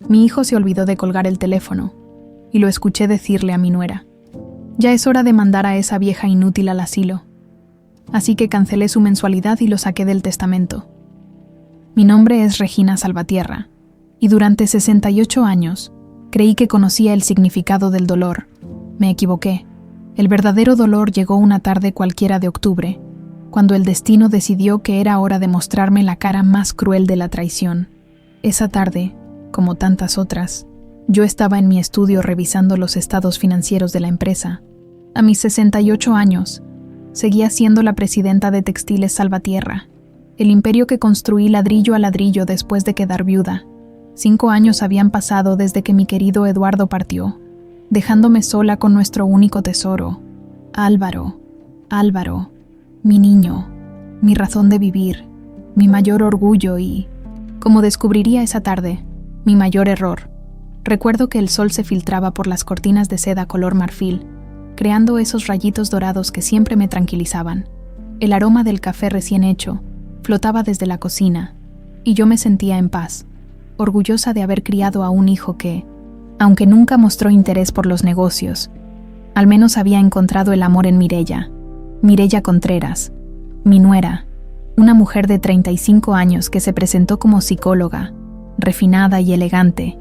Mi hijo se olvidó de colgar el teléfono y lo escuché decirle a mi nuera: «Ya es hora de mandar a esa vieja inútil al asilo». Así que cancelé su mensualidad y lo saqué del testamento. Mi nombre es Regina Salvatierra, y durante 68 años creí que conocía el significado del dolor. Me equivoqué. El verdadero dolor llegó una tarde cualquiera de octubre, cuando el destino decidió que era hora de mostrarme la cara más cruel de la traición. Esa tarde, como tantas otras, yo estaba en mi estudio revisando los estados financieros de la empresa. A mis 68 años, seguía siendo la presidenta de Textiles Salvatierra, el imperio que construí ladrillo a ladrillo después de quedar viuda. 5 años habían pasado desde que mi querido Eduardo partió, dejándome sola con nuestro único tesoro, Álvaro, mi niño, mi razón de vivir, mi mayor orgullo y, como descubriría esa tarde, mi mayor error. Recuerdo que el sol se filtraba por las cortinas de seda color marfil, creando esos rayitos dorados que siempre me tranquilizaban. El aroma del café recién hecho flotaba desde la cocina, y yo me sentía en paz, orgullosa de haber criado a un hijo que, aunque nunca mostró interés por los negocios, al menos había encontrado el amor en Mireya Contreras, mi nuera, una mujer de 35 años que se presentó como psicóloga, refinada y elegante.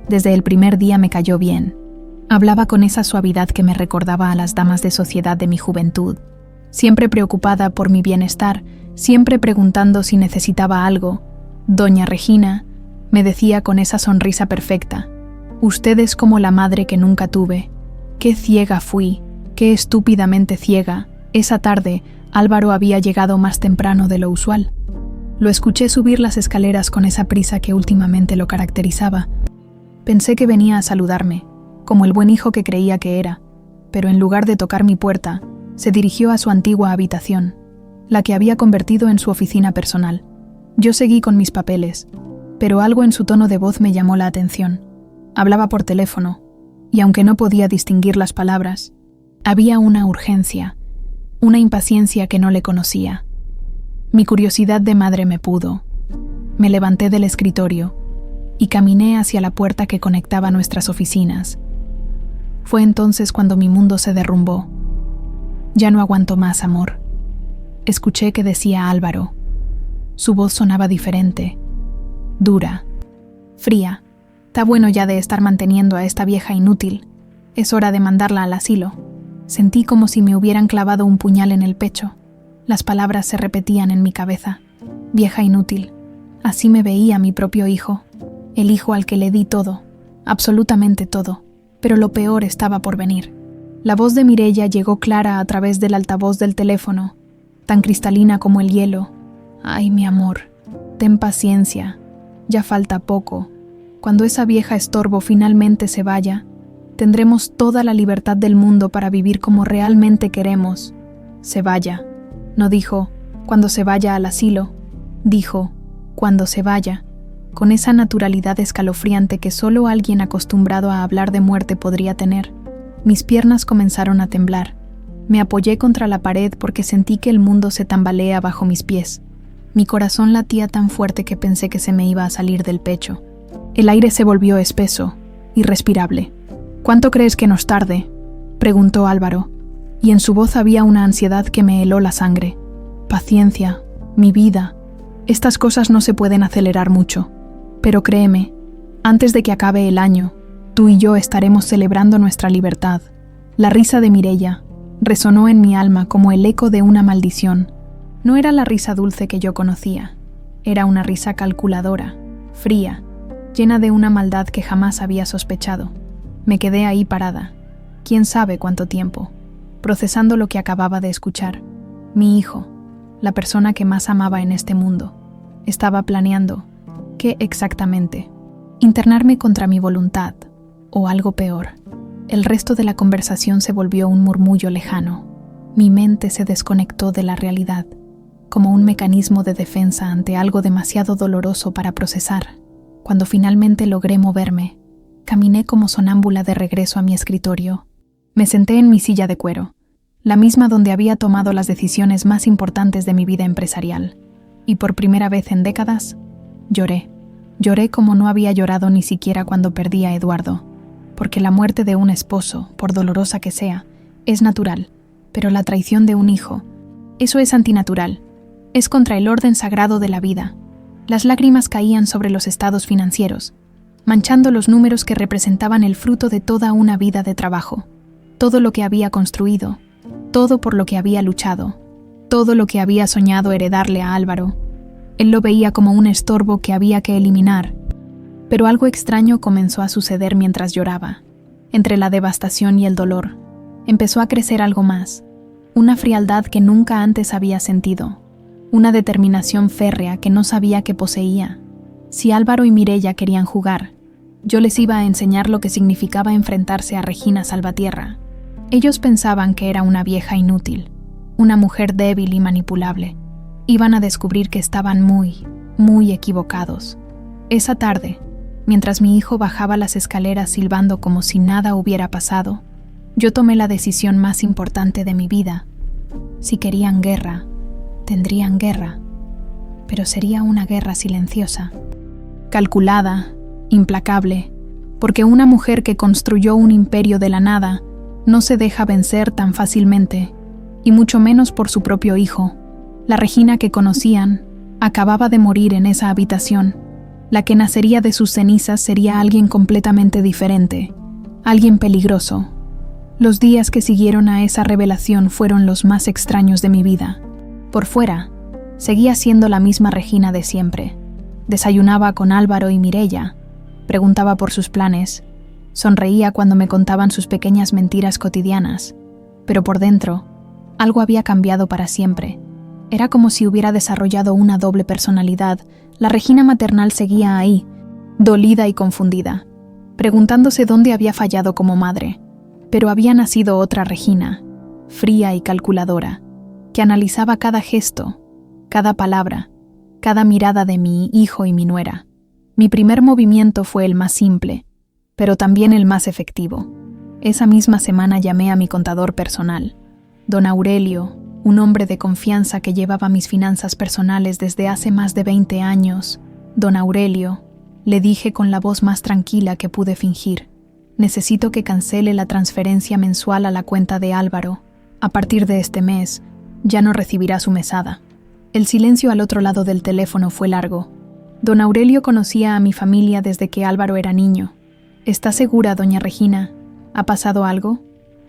Desde el primer día me cayó bien. Hablaba con esa suavidad que me recordaba a las damas de sociedad de mi juventud, siempre preocupada por mi bienestar, siempre preguntando si necesitaba algo. Doña Regina, me decía con esa sonrisa perfecta: «Usted es como la madre que nunca tuve. Qué ciega fui, qué estúpidamente ciega». Esa tarde, Álvaro había llegado más temprano de lo usual. Lo escuché subir las escaleras con esa prisa que últimamente lo caracterizaba. Pensé que venía a saludarme, como el buen hijo que creía que era, pero en lugar de tocar mi puerta, se dirigió a su antigua habitación, la que había convertido en su oficina personal. Yo seguí con mis papeles, pero algo en su tono de voz me llamó la atención. Hablaba por teléfono, y aunque no podía distinguir las palabras, había una urgencia, una impaciencia que no le conocía. Mi curiosidad de madre me pudo. Me levanté del escritorio y caminé hacia la puerta que conectaba nuestras oficinas. Fue entonces cuando mi mundo se derrumbó. «Ya no aguanto más, amor», escuché que decía Álvaro. Su voz sonaba diferente, dura, fría. «Está bueno ya de estar manteniendo a esta vieja inútil. Es hora de mandarla al asilo». Sentí como si me hubieran clavado un puñal en el pecho. Las palabras se repetían en mi cabeza. Vieja inútil. Así me veía mi propio hijo. El hijo al que le di todo, absolutamente todo. Pero lo peor estaba por venir. La voz de Mireya llegó clara a través del altavoz del teléfono, tan cristalina como el hielo. «Ay, mi amor, ten paciencia. Ya falta poco. Cuando esa vieja estorbo finalmente se vaya, tendremos toda la libertad del mundo para vivir como realmente queremos. Se vaya». No dijo «cuando se vaya al asilo», dijo «cuando se vaya», con esa naturalidad escalofriante que solo alguien acostumbrado a hablar de muerte podría tener. Mis piernas comenzaron a temblar. Me apoyé contra la pared porque sentí que el mundo se tambalea bajo mis pies. Mi corazón latía tan fuerte que pensé que se me iba a salir del pecho. El aire se volvió espeso, irrespirable. «¿Cuánto crees que nos tarde?», preguntó Álvaro, y en su voz había una ansiedad que me heló la sangre. «Paciencia, mi vida. Estas cosas no se pueden acelerar mucho. Pero créeme, antes de que acabe el año, tú y yo estaremos celebrando nuestra libertad». La risa de Mireya resonó en mi alma como el eco de una maldición. No era la risa dulce que yo conocía. Era una risa calculadora, fría, llena de una maldad que jamás había sospechado. Me quedé ahí parada, quién sabe cuánto tiempo, procesando lo que acababa de escuchar. Mi hijo, la persona que más amaba en este mundo, estaba planeando, ¿qué exactamente? Internarme contra mi voluntad, o algo peor. El resto de la conversación se volvió un murmullo lejano. Mi mente se desconectó de la realidad, como un mecanismo de defensa ante algo demasiado doloroso para procesar. Cuando finalmente logré moverme, caminé como sonámbula de regreso a mi escritorio. Me senté en mi silla de cuero, la misma donde había tomado las decisiones más importantes de mi vida empresarial, y por primera vez en décadas, lloré. Lloré como no había llorado ni siquiera cuando perdí a Eduardo, porque la muerte de un esposo, por dolorosa que sea, es natural, pero la traición de un hijo, eso es antinatural, es contra el orden sagrado de la vida. Las lágrimas caían sobre los estados financieros, manchando los números que representaban el fruto de toda una vida de trabajo, todo lo que había construido, todo por lo que había luchado, todo lo que había soñado heredarle a Álvaro. Él lo veía como un estorbo que había que eliminar, pero algo extraño comenzó a suceder mientras lloraba. Entre la devastación y el dolor, empezó a crecer algo más, una frialdad que nunca antes había sentido, una determinación férrea que no sabía que poseía. Si Álvaro y Mireya querían jugar, yo les iba a enseñar lo que significaba enfrentarse a Regina Salvatierra. Ellos pensaban que era una vieja inútil, una mujer débil y manipulable. Iban a descubrir que estaban muy equivocados. Esa tarde, mientras mi hijo bajaba las escaleras silbando como si nada hubiera pasado, yo tomé la decisión más importante de mi vida. Si querían guerra, tendrían guerra, pero sería una guerra silenciosa, calculada, implacable, porque una mujer que construyó un imperio de la nada no se deja vencer tan fácilmente, y mucho menos por su propio hijo. La Regina que conocían acababa de morir en esa habitación. La que nacería de sus cenizas sería alguien completamente diferente, alguien peligroso. Los días que siguieron a esa revelación fueron los más extraños de mi vida. Por fuera, seguía siendo la misma Regina de siempre. Desayunaba con Álvaro y Mireya, preguntaba por sus planes, sonreía cuando me contaban sus pequeñas mentiras cotidianas, pero por dentro, algo había cambiado para siempre. Era como si hubiera desarrollado una doble personalidad. La Regina maternal seguía ahí, dolida y confundida, preguntándose dónde había fallado como madre. Pero había nacido otra Regina, fría y calculadora, que analizaba cada gesto, cada palabra, cada mirada de mi hijo y mi nuera. Mi primer movimiento fue el más simple, pero también el más efectivo. Esa misma semana llamé a mi contador personal, don Aurelio, un hombre de confianza que llevaba mis finanzas personales desde hace más de 20 años. Don Aurelio, le dije con la voz más tranquila que pude fingir, necesito que cancele la transferencia mensual a la cuenta de Álvaro. A partir de este mes, ya no recibirá su mesada. El silencio al otro lado del teléfono fue largo. Don Aurelio conocía a mi familia desde que Álvaro era niño. ¿Está segura, doña Regina? ¿Ha pasado algo?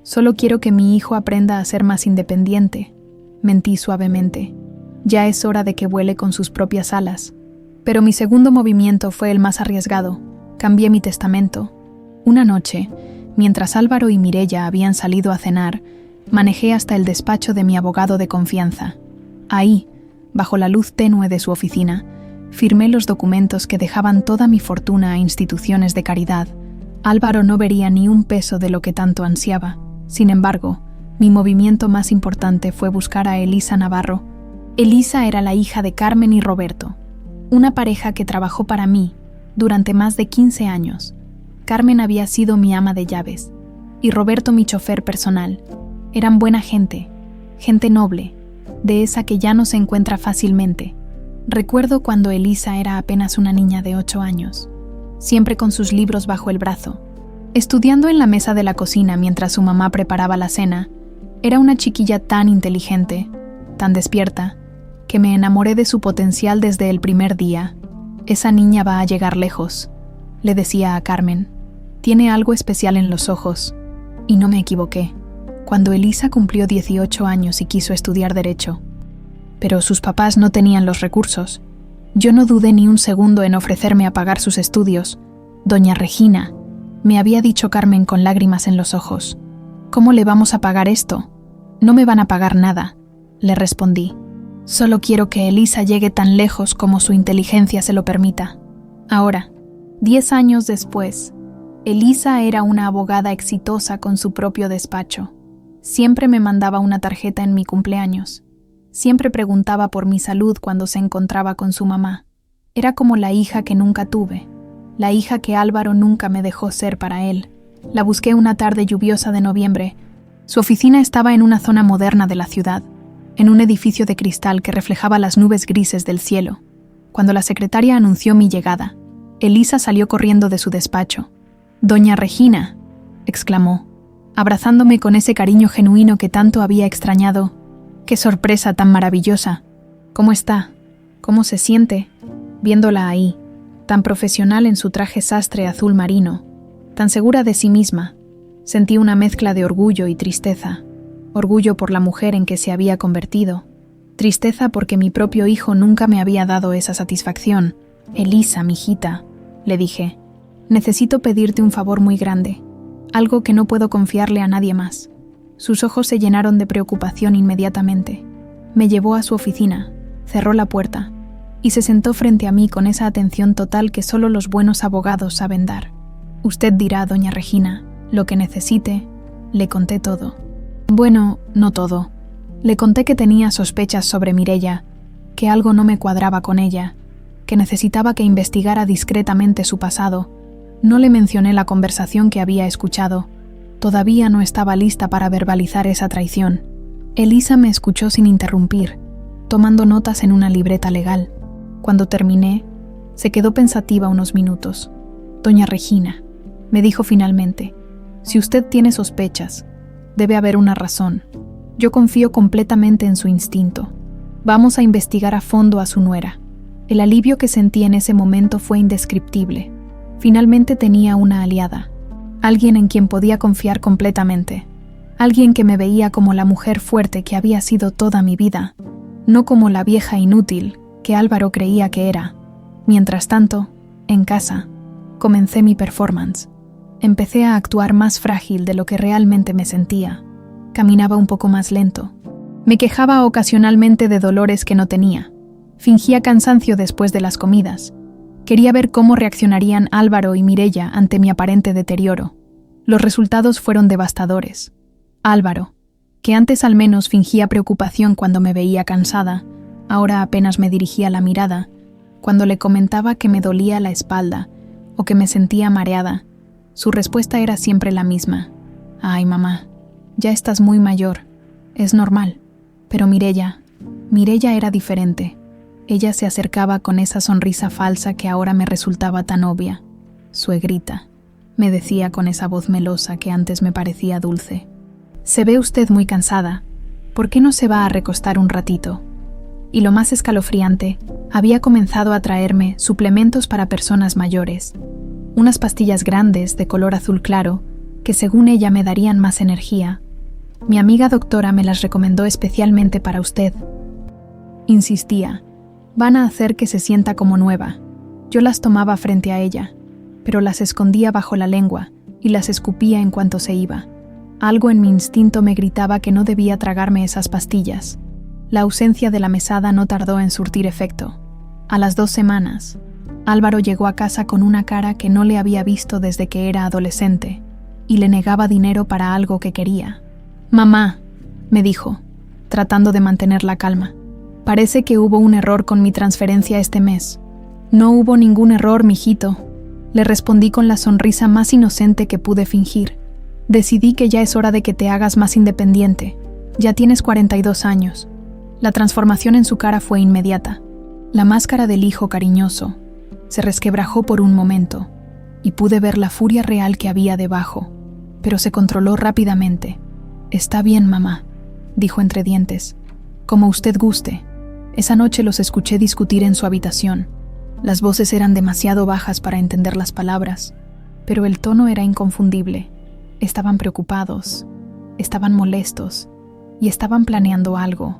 Solo quiero que mi hijo aprenda a ser más independiente. Mentí suavemente. Ya es hora de que vuele con sus propias alas. Pero mi segundo movimiento fue el más arriesgado. Cambié mi testamento. Una noche, mientras Álvaro y Mireya habían salido a cenar, manejé hasta el despacho de mi abogado de confianza. Ahí, bajo la luz tenue de su oficina, firmé los documentos que dejaban toda mi fortuna a instituciones de caridad. Álvaro no vería ni un peso de lo que tanto ansiaba. Sin embargo, mi movimiento más importante fue buscar a Elisa Navarro. Elisa era la hija de Carmen y Roberto, una pareja que trabajó para mí durante más de 15 años. Carmen había sido mi ama de llaves, y Roberto mi chofer personal. Eran buena gente, gente noble, de esa que ya no se encuentra fácilmente. Recuerdo cuando Elisa era apenas una niña de 8 años, siempre con sus libros bajo el brazo, estudiando en la mesa de la cocina mientras su mamá preparaba la cena. Era una chiquilla tan inteligente, tan despierta, que me enamoré de su potencial desde el primer día. Esa niña va a llegar lejos, le decía a Carmen. Tiene algo especial en los ojos. Y no me equivoqué. Cuando Elisa cumplió 18 años y quiso estudiar Derecho. Pero sus papás no tenían los recursos. Yo no dudé ni un segundo en ofrecerme a pagar sus estudios. Doña Regina, me había dicho Carmen con lágrimas en los ojos. ¿Cómo le vamos a pagar esto? No me van a pagar nada, le respondí. Solo quiero que Elisa llegue tan lejos como su inteligencia se lo permita. Ahora, 10 años después, Elisa era una abogada exitosa con su propio despacho. Siempre me mandaba una tarjeta en mi cumpleaños. Siempre preguntaba por mi salud cuando se encontraba con su mamá. Era como la hija que nunca tuve, la hija que Álvaro nunca me dejó ser para él. La busqué una tarde lluviosa de noviembre. Su oficina estaba en una zona moderna de la ciudad, en un edificio de cristal que reflejaba las nubes grises del cielo. Cuando la secretaria anunció mi llegada, Elisa salió corriendo de su despacho. «Doña Regina», exclamó, abrazándome con ese cariño genuino que tanto había extrañado. «¡Qué sorpresa tan maravillosa! ¿Cómo está? ¿Cómo se siente?» Viéndola ahí, tan profesional en su traje sastre azul marino, tan segura de sí misma, sentí una mezcla de orgullo y tristeza. Orgullo por la mujer en que se había convertido. Tristeza porque mi propio hijo nunca me había dado esa satisfacción. «Elisa, mijita», le dije, «necesito pedirte un favor muy grande, algo que no puedo confiarle a nadie más». Sus ojos se llenaron de preocupación inmediatamente. Me llevó a su oficina, cerró la puerta y se sentó frente a mí con esa atención total que solo los buenos abogados saben dar. «Usted dirá, doña Regina, lo que necesite». Le conté todo. Bueno, no todo. Le conté que tenía sospechas sobre Mireia, que algo no me cuadraba con ella, que necesitaba que investigara discretamente su pasado. No le mencioné la conversación que había escuchado. Todavía no estaba lista para verbalizar esa traición. Elisa me escuchó sin interrumpir, tomando notas en una libreta legal. Cuando terminé, se quedó pensativa unos minutos. «Doña Regina», me dijo finalmente, «si usted tiene sospechas, debe haber una razón. Yo confío completamente en su instinto. Vamos a investigar a fondo a su nuera». El alivio que sentí en ese momento fue indescriptible. Finalmente tenía una aliada, alguien en quien podía confiar completamente, alguien que me veía como la mujer fuerte que había sido toda mi vida, no como la vieja inútil que Álvaro creía que era. Mientras tanto, en casa, comencé mi performance. Empecé a actuar más frágil de lo que realmente me sentía. Caminaba un poco más lento. Me quejaba ocasionalmente de dolores que no tenía. Fingía cansancio después de las comidas. Quería ver cómo reaccionarían Álvaro y Mireia ante mi aparente deterioro. Los resultados fueron devastadores. Álvaro, que antes al menos fingía preocupación cuando me veía cansada, ahora apenas me dirigía la mirada. Cuando le comentaba que me dolía la espalda o que me sentía mareada, su respuesta era siempre la misma. «Ay, mamá, ya estás muy mayor. Es normal». Pero Mireia era diferente. Ella se acercaba con esa sonrisa falsa que ahora me resultaba tan obvia. «Suegrita», me decía con esa voz melosa que antes me parecía dulce, «se ve usted muy cansada. ¿Por qué no se va a recostar un ratito?» Y lo más escalofriante, había comenzado a traerme suplementos para personas mayores. Unas pastillas grandes de color azul claro, que según ella me darían más energía. «Mi amiga doctora me las recomendó especialmente para usted». Insistía. «Van a hacer que se sienta como nueva». Yo las tomaba frente a ella, pero las escondía bajo la lengua y las escupía en cuanto se iba. Algo en mi instinto me gritaba que no debía tragarme esas pastillas. La ausencia de la mesada no tardó en surtir efecto. A las 2 semanas, Álvaro llegó a casa con una cara que no le había visto desde que era adolescente, y le negaba dinero para algo que quería. «Mamá», me dijo, tratando de mantener la calma, «parece que hubo un error con mi transferencia este mes». «No hubo ningún error, mijito», le respondí con la sonrisa más inocente que pude fingir. «Decidí que ya es hora de que te hagas más independiente. Ya tienes 42 años». La transformación en su cara fue inmediata. La máscara del hijo cariñoso se resquebrajó por un momento y pude ver la furia real que había debajo, pero se controló rápidamente. «Está bien, mamá», dijo entre dientes, «como usted guste». Esa noche los escuché discutir en su habitación. Las voces eran demasiado bajas para entender las palabras, pero el tono era inconfundible. Estaban preocupados, estaban molestos y estaban planeando algo.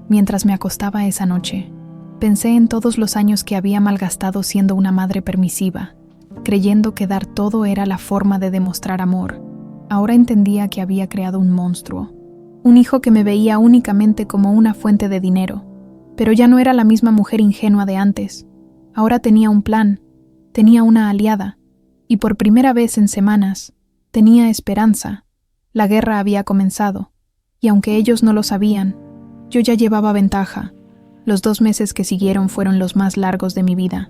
Mientras me acostaba esa noche, pensé en todos los años que había malgastado siendo una madre permisiva, creyendo que dar todo era la forma de demostrar amor. Ahora entendía que había creado un monstruo, un hijo que me veía únicamente como una fuente de dinero, pero ya no era la misma mujer ingenua de antes. Ahora tenía un plan, tenía una aliada, y por primera vez en semanas, tenía esperanza. La guerra había comenzado, y aunque ellos no lo sabían, yo ya llevaba ventaja. Los 2 meses que siguieron fueron los más largos de mi vida.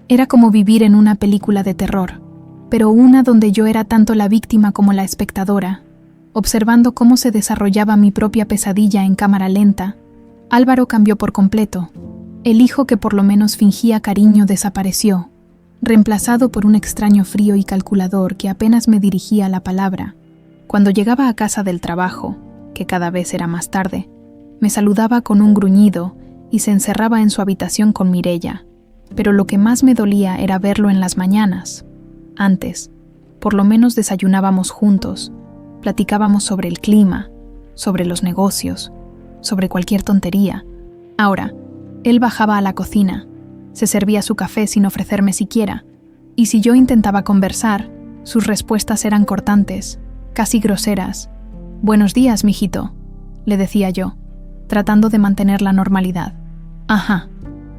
Era como vivir en una película de terror, pero una donde yo era tanto la víctima como la espectadora. Observando cómo se desarrollaba mi propia pesadilla en cámara lenta, Álvaro cambió por completo. El hijo que por lo menos fingía cariño desapareció. reemplazado por un extraño frío y calculador que apenas me dirigía la palabra. Cuando llegaba a casa del trabajo, que cada vez era más tarde, me saludaba con un gruñido y se encerraba en su habitación con Mireia. Pero lo que más me dolía era verlo en las mañanas. Antes, por lo menos desayunábamos juntos, platicábamos sobre el clima, sobre los negocios, sobre cualquier tontería. Ahora, él bajaba a la cocina, se servía su café sin ofrecerme siquiera, y si yo intentaba conversar, sus respuestas eran cortantes, casi groseras. «Buenos días, mijito», le decía yo, tratando de mantener la normalidad. «Ajá»,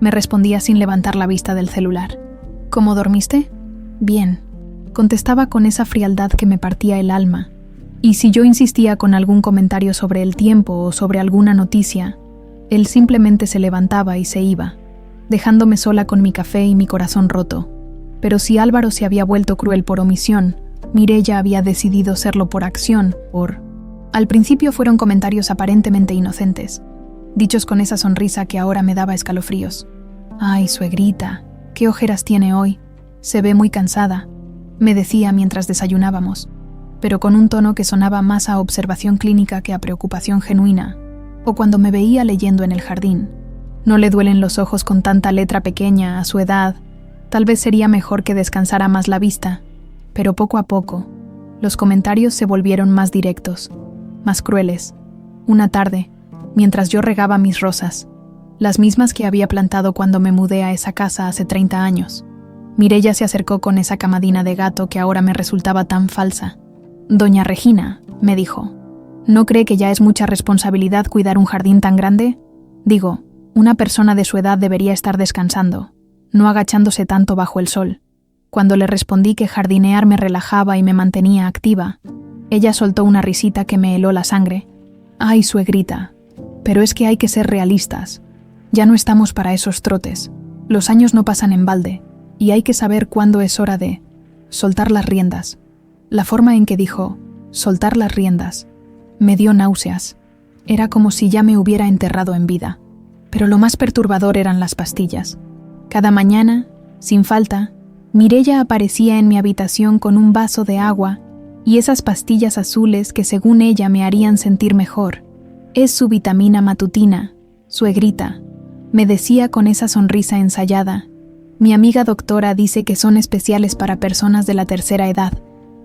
me respondía sin levantar la vista del celular. «¿Cómo dormiste?» «Bien», contestaba con esa frialdad que me partía el alma. Y si yo insistía con algún comentario sobre el tiempo o sobre alguna noticia, él simplemente se levantaba y se iba, dejándome sola con mi café y mi corazón roto. Pero si Álvaro se había vuelto cruel por omisión, Mireia había decidido serlo por acción, Al principio fueron comentarios aparentemente inocentes, dichos con esa sonrisa que ahora me daba escalofríos. «Ay, suegrita, qué ojeras tiene hoy. Se ve muy cansada», me decía mientras desayunábamos, pero con un tono que sonaba más a observación clínica que a preocupación genuina, o cuando me veía leyendo en el jardín. No le duelen los ojos con tanta letra pequeña a su edad, tal vez sería mejor que descansara más la vista, pero poco a poco, los comentarios se volvieron más directos, más crueles. Una tarde, mientras yo regaba mis rosas, las mismas que había plantado cuando me mudé a esa casa hace 30 años, Mireia se acercó con esa camadina de gato que ahora me resultaba tan falsa. «Doña Regina», me dijo, «¿no cree que ya es mucha responsabilidad cuidar un jardín tan grande? Digo, una persona de su edad debería estar descansando, no agachándose tanto bajo el sol». Cuando le respondí que jardinear me relajaba y me mantenía activa, ella soltó una risita que me heló la sangre. «Ay, suegrita, pero es que hay que ser realistas. Ya no estamos para esos trotes. Los años no pasan en balde, y hay que saber cuándo es hora de soltar las riendas». La forma en que dijo «soltar las riendas» me dio náuseas. Era como si ya me hubiera enterrado en vida. Pero lo más perturbador eran las pastillas. Cada mañana, sin falta, Mireia aparecía en mi habitación con un vaso de agua y esas pastillas azules que según ella me harían sentir mejor. «Es su vitamina matutina, suegrita», me decía con esa sonrisa ensayada. «Mi amiga doctora dice que son especiales para personas de la tercera edad.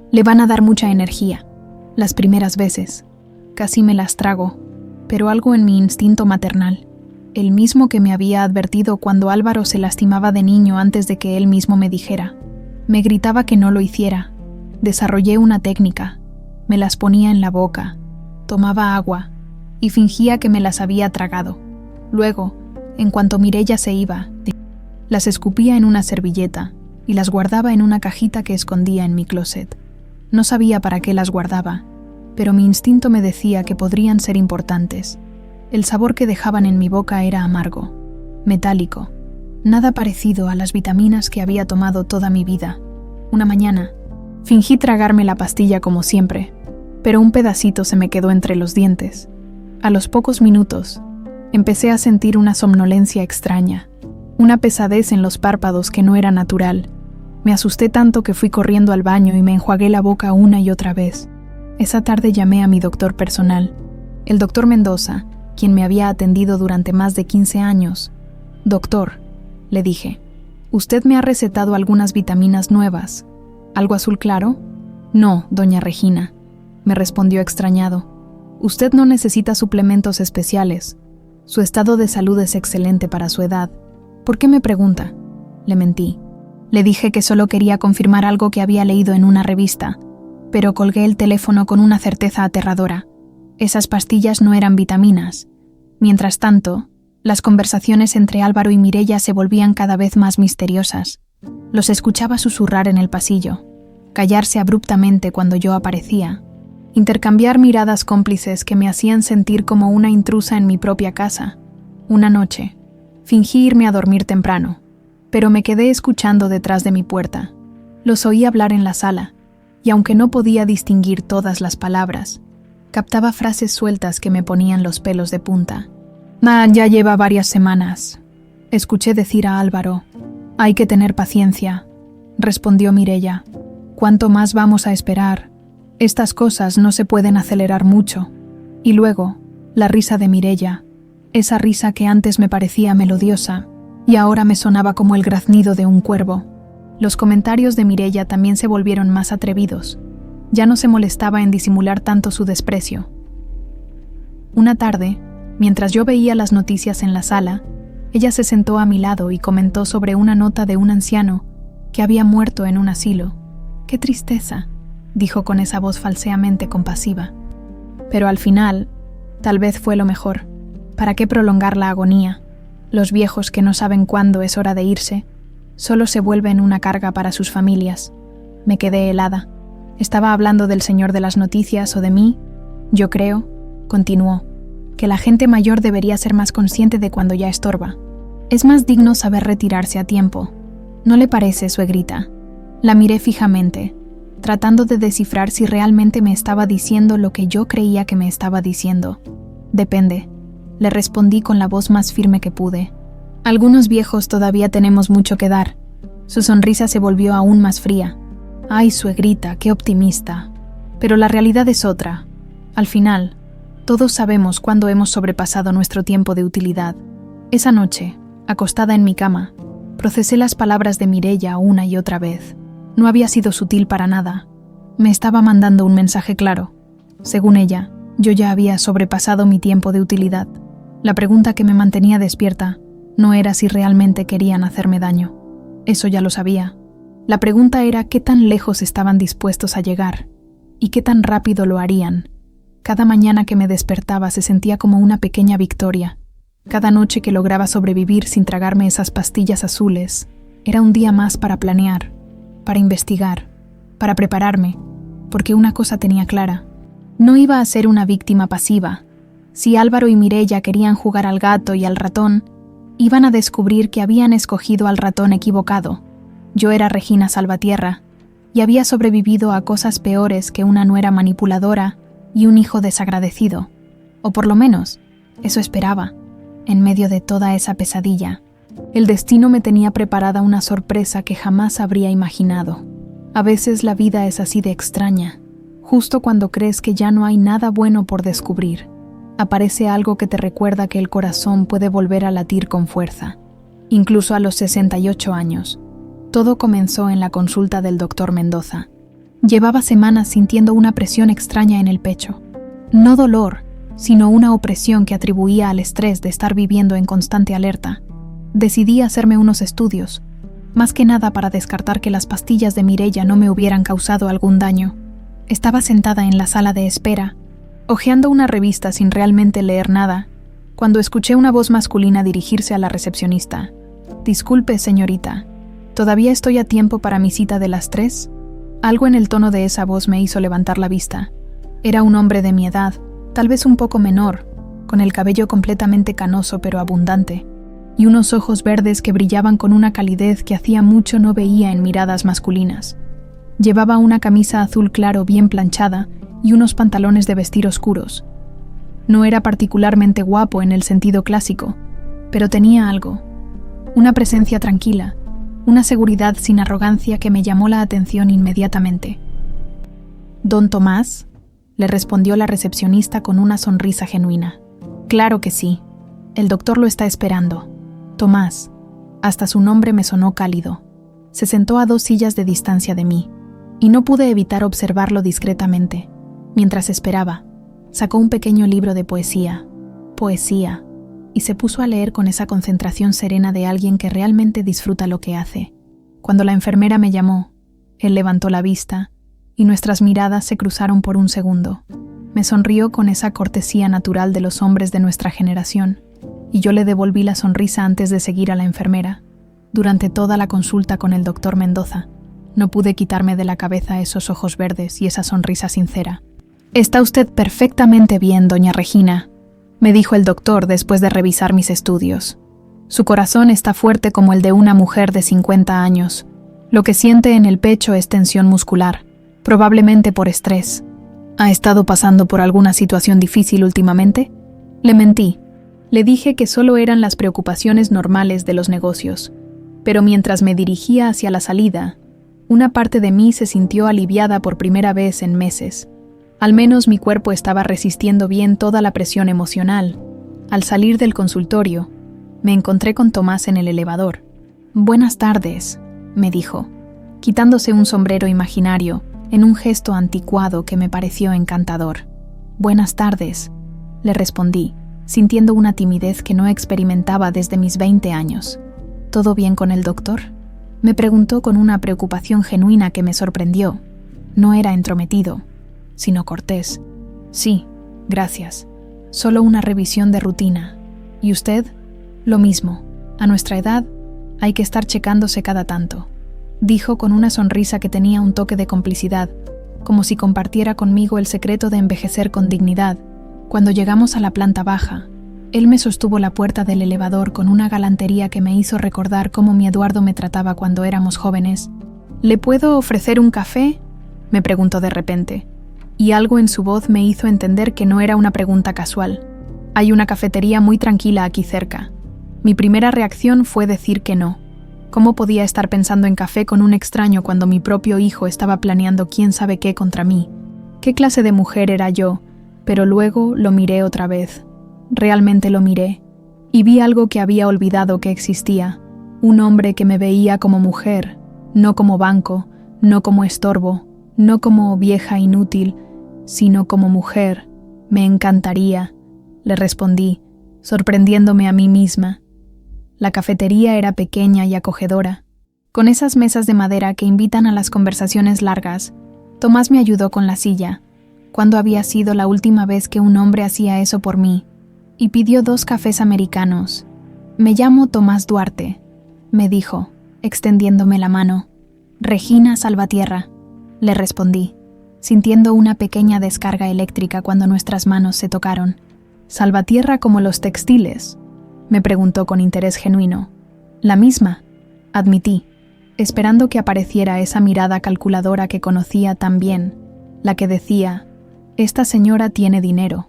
Le van a dar mucha energía. Las primeras veces. Casi me las trago, pero algo en mi instinto maternal, el mismo que me había advertido cuando Álvaro se lastimaba de niño antes de que él mismo me dijera, me gritaba que no lo hiciera. Desarrollé una técnica. Me las ponía en la boca, tomaba agua y fingía que me las había tragado. Luego, en cuanto Mireia se iba, las escupía en una servilleta y las guardaba en una cajita que escondía en mi closet. No sabía para qué las guardaba, pero mi instinto me decía que podrían ser importantes. El sabor que dejaban en mi boca era amargo, metálico, nada parecido a las vitaminas que había tomado toda mi vida. Una mañana, fingí tragarme la pastilla como siempre, pero un pedacito se me quedó entre los dientes. A los pocos minutos, empecé a sentir una somnolencia extraña, una pesadez en los párpados que no era natural. Me asusté tanto que fui corriendo al baño y me enjuagué la boca una y otra vez. Esa tarde llamé a mi doctor personal, el doctor Mendoza, quien me había atendido durante más de 15 años. «Doctor», le dije, «usted me ha recetado algunas vitaminas nuevas. ¿Algo azul claro?» «No, doña Regina», me respondió extrañado. «Usted no necesita suplementos especiales. Su estado de salud es excelente para su edad. ¿Por qué me pregunta?» Le mentí. Le dije que solo quería confirmar algo que había leído en una revista, pero colgué el teléfono con una certeza aterradora. Esas pastillas no eran vitaminas. Mientras tanto, las conversaciones entre Álvaro y Mireia se volvían cada vez más misteriosas. Los escuchaba susurrar en el pasillo, callarse abruptamente cuando yo aparecía, intercambiar miradas cómplices que me hacían sentir como una intrusa en mi propia casa. Una noche, fingí irme a dormir temprano, pero me quedé escuchando detrás de mi puerta. Los oí hablar en la sala, y aunque no podía distinguir todas las palabras, captaba frases sueltas que me ponían los pelos de punta. Ya lleva varias semanas. Escuché decir a Álvaro, «Hay que tener paciencia. respondió Mireia. ¿Cuánto más vamos a esperar? Estas cosas no se pueden acelerar mucho. Y luego, la risa de Mireia, esa risa que antes me parecía melodiosa y ahora me sonaba como el graznido de un cuervo. Los comentarios de Mireia también se volvieron más atrevidos. Ya no se molestaba en disimular tanto su desprecio. Una tarde, mientras yo veía las noticias en la sala, ella se sentó a mi lado y comentó sobre una nota de un anciano que había muerto en un asilo. «¡Qué tristeza!», dijo con esa voz falseamente compasiva. Pero al final, tal vez fue lo mejor. ¿Para qué prolongar la agonía? Los viejos que no saben cuándo es hora de irse, solo se vuelven una carga para sus familias. Me quedé helada. ¿Estaba hablando del señor de las noticias o de mí? Yo creo, continuó, que la gente mayor debería ser más consciente de cuando ya estorba. Es más digno saber retirarse a tiempo. ¿No le parece, suegrita? La miré fijamente, tratando de descifrar si realmente me estaba diciendo lo que yo creía que me estaba diciendo. Depende, le respondí con la voz más firme que pude. Algunos viejos todavía tenemos mucho que dar. Su sonrisa se volvió aún más fría. Ay, suegrita, qué optimista. Pero la realidad es otra. Al final, todos sabemos cuándo hemos sobrepasado nuestro tiempo de utilidad. Esa noche, acostada en mi cama, procesé las palabras de Mireia una y otra vez. No había sido sutil para nada. Me estaba mandando un mensaje claro. Según ella, yo ya había sobrepasado mi tiempo de utilidad. La pregunta que me mantenía despierta no era si realmente querían hacerme daño. Eso ya lo sabía. La pregunta era qué tan lejos estaban dispuestos a llegar y qué tan rápido lo harían. Cada mañana que me despertaba se sentía como una pequeña victoria. Cada noche que lograba sobrevivir sin tragarme esas pastillas azules, era un día más para planear, para investigar, para prepararme, porque una cosa tenía clara. No iba a ser una víctima pasiva. Si Álvaro y Mireia querían jugar al gato y al ratón, iban a descubrir que habían escogido al ratón equivocado. Yo era Regina Salvatierra y había sobrevivido a cosas peores que una nuera manipuladora y un hijo desagradecido. O por lo menos, eso esperaba. En medio de toda esa pesadilla, el destino me tenía preparada una sorpresa que jamás habría imaginado. A veces la vida es así de extraña. Justo cuando crees que ya no hay nada bueno por descubrir, aparece algo que te recuerda que el corazón puede volver a latir con fuerza, incluso a los 68 años. Todo comenzó en la consulta del doctor Mendoza. Llevaba semanas sintiendo una presión extraña en el pecho. No dolor, sino una opresión que atribuía al estrés de estar viviendo en constante alerta. Decidí hacerme unos estudios, más que nada para descartar que las pastillas de Mireia no me hubieran causado algún daño. Estaba sentada en la sala de espera, hojeando una revista sin realmente leer nada, cuando escuché una voz masculina dirigirse a la recepcionista. «Disculpe, señorita, ¿todavía estoy a tiempo para mi cita de las 3?» Algo en el tono de esa voz me hizo levantar la vista. Era un hombre de mi edad, tal vez un poco menor, con el cabello completamente canoso pero abundante, y unos ojos verdes que brillaban con una calidez que hacía mucho no veía en miradas masculinas. Llevaba una camisa azul claro bien planchada y unos pantalones de vestir oscuros. No era particularmente guapo en el sentido clásico, pero tenía algo, una presencia tranquila, una seguridad sin arrogancia que me llamó la atención inmediatamente. «¿Don Tomás?», le respondió la recepcionista con una sonrisa genuina. «Claro que sí. El doctor lo está esperando. Tomás». Hasta su nombre me sonó cálido. Se sentó a 2 sillas de distancia de mí, y no pude evitar observarlo discretamente. Mientras esperaba, sacó un pequeño libro de poesía, y se puso a leer con esa concentración serena de alguien que realmente disfruta lo que hace. Cuando la enfermera me llamó, él levantó la vista, y nuestras miradas se cruzaron por un segundo. Me sonrió con esa cortesía natural de los hombres de nuestra generación, y yo le devolví la sonrisa antes de seguir a la enfermera. Durante toda la consulta con el doctor Mendoza, no pude quitarme de la cabeza esos ojos verdes y esa sonrisa sincera. «Está usted perfectamente bien, doña Regina», me dijo el doctor después de revisar mis estudios. «Su corazón está fuerte como el de una mujer de 50 años. Lo que siente en el pecho es tensión muscular, probablemente por estrés. ¿Ha estado pasando por alguna situación difícil últimamente?» Le mentí. Le dije que solo eran las preocupaciones normales de los negocios. Pero mientras me dirigía hacia la salida, Una parte de mí se sintió aliviada por primera vez en meses. Al menos mi cuerpo estaba resistiendo bien toda la presión emocional. Al salir del consultorio, me encontré con Tomás en el elevador. «Buenas tardes», me dijo, quitándose un sombrero imaginario en un gesto anticuado que me pareció encantador. «Buenas tardes», le respondí, sintiendo una timidez que no experimentaba desde mis 20 años. «¿Todo bien con el doctor?», me preguntó con una preocupación genuina que me sorprendió. No era entrometido, sino cortés. «Sí, gracias. Solo una revisión de rutina. ¿Y usted?». «Lo mismo. A nuestra edad, hay que estar checándose cada tanto», dijo con una sonrisa que tenía un toque de complicidad, como si compartiera conmigo el secreto de envejecer con dignidad. Cuando llegamos a la planta baja, él me sostuvo la puerta del elevador con una galantería que me hizo recordar cómo mi Eduardo me trataba cuando éramos jóvenes. «¿Le puedo ofrecer un café?», me preguntó de repente, y algo en su voz me hizo entender que no era una pregunta casual. «Hay una cafetería muy tranquila aquí cerca». Mi primera reacción fue decir que no. ¿Cómo podía estar pensando en café con un extraño cuando mi propio hijo estaba planeando quién sabe qué contra mí? ¿Qué clase de mujer era yo? Pero luego lo miré otra vez. Realmente lo miré, y vi algo que había olvidado que existía. Un hombre que me veía como mujer, no como banco, no como estorbo, no como vieja inútil, sino como mujer. «Me encantaría», le respondí, sorprendiéndome a mí misma. La cafetería era pequeña y acogedora, con esas mesas de madera que invitan a las conversaciones largas. Tomás me ayudó con la silla. ¿Cuándo había sido la última vez que un hombre hacía eso por mí? Y pidió 2 cafés americanos. «Me llamo Tomás Duarte», me dijo, extendiéndome la mano. «Regina Salvatierra», le respondí, sintiendo una pequeña descarga eléctrica cuando nuestras manos se tocaron. «¿Salvatierra como los textiles?», me preguntó con interés genuino. «La misma», admití, esperando que apareciera esa mirada calculadora que conocía tan bien, la que decía: «Esta señora tiene dinero»,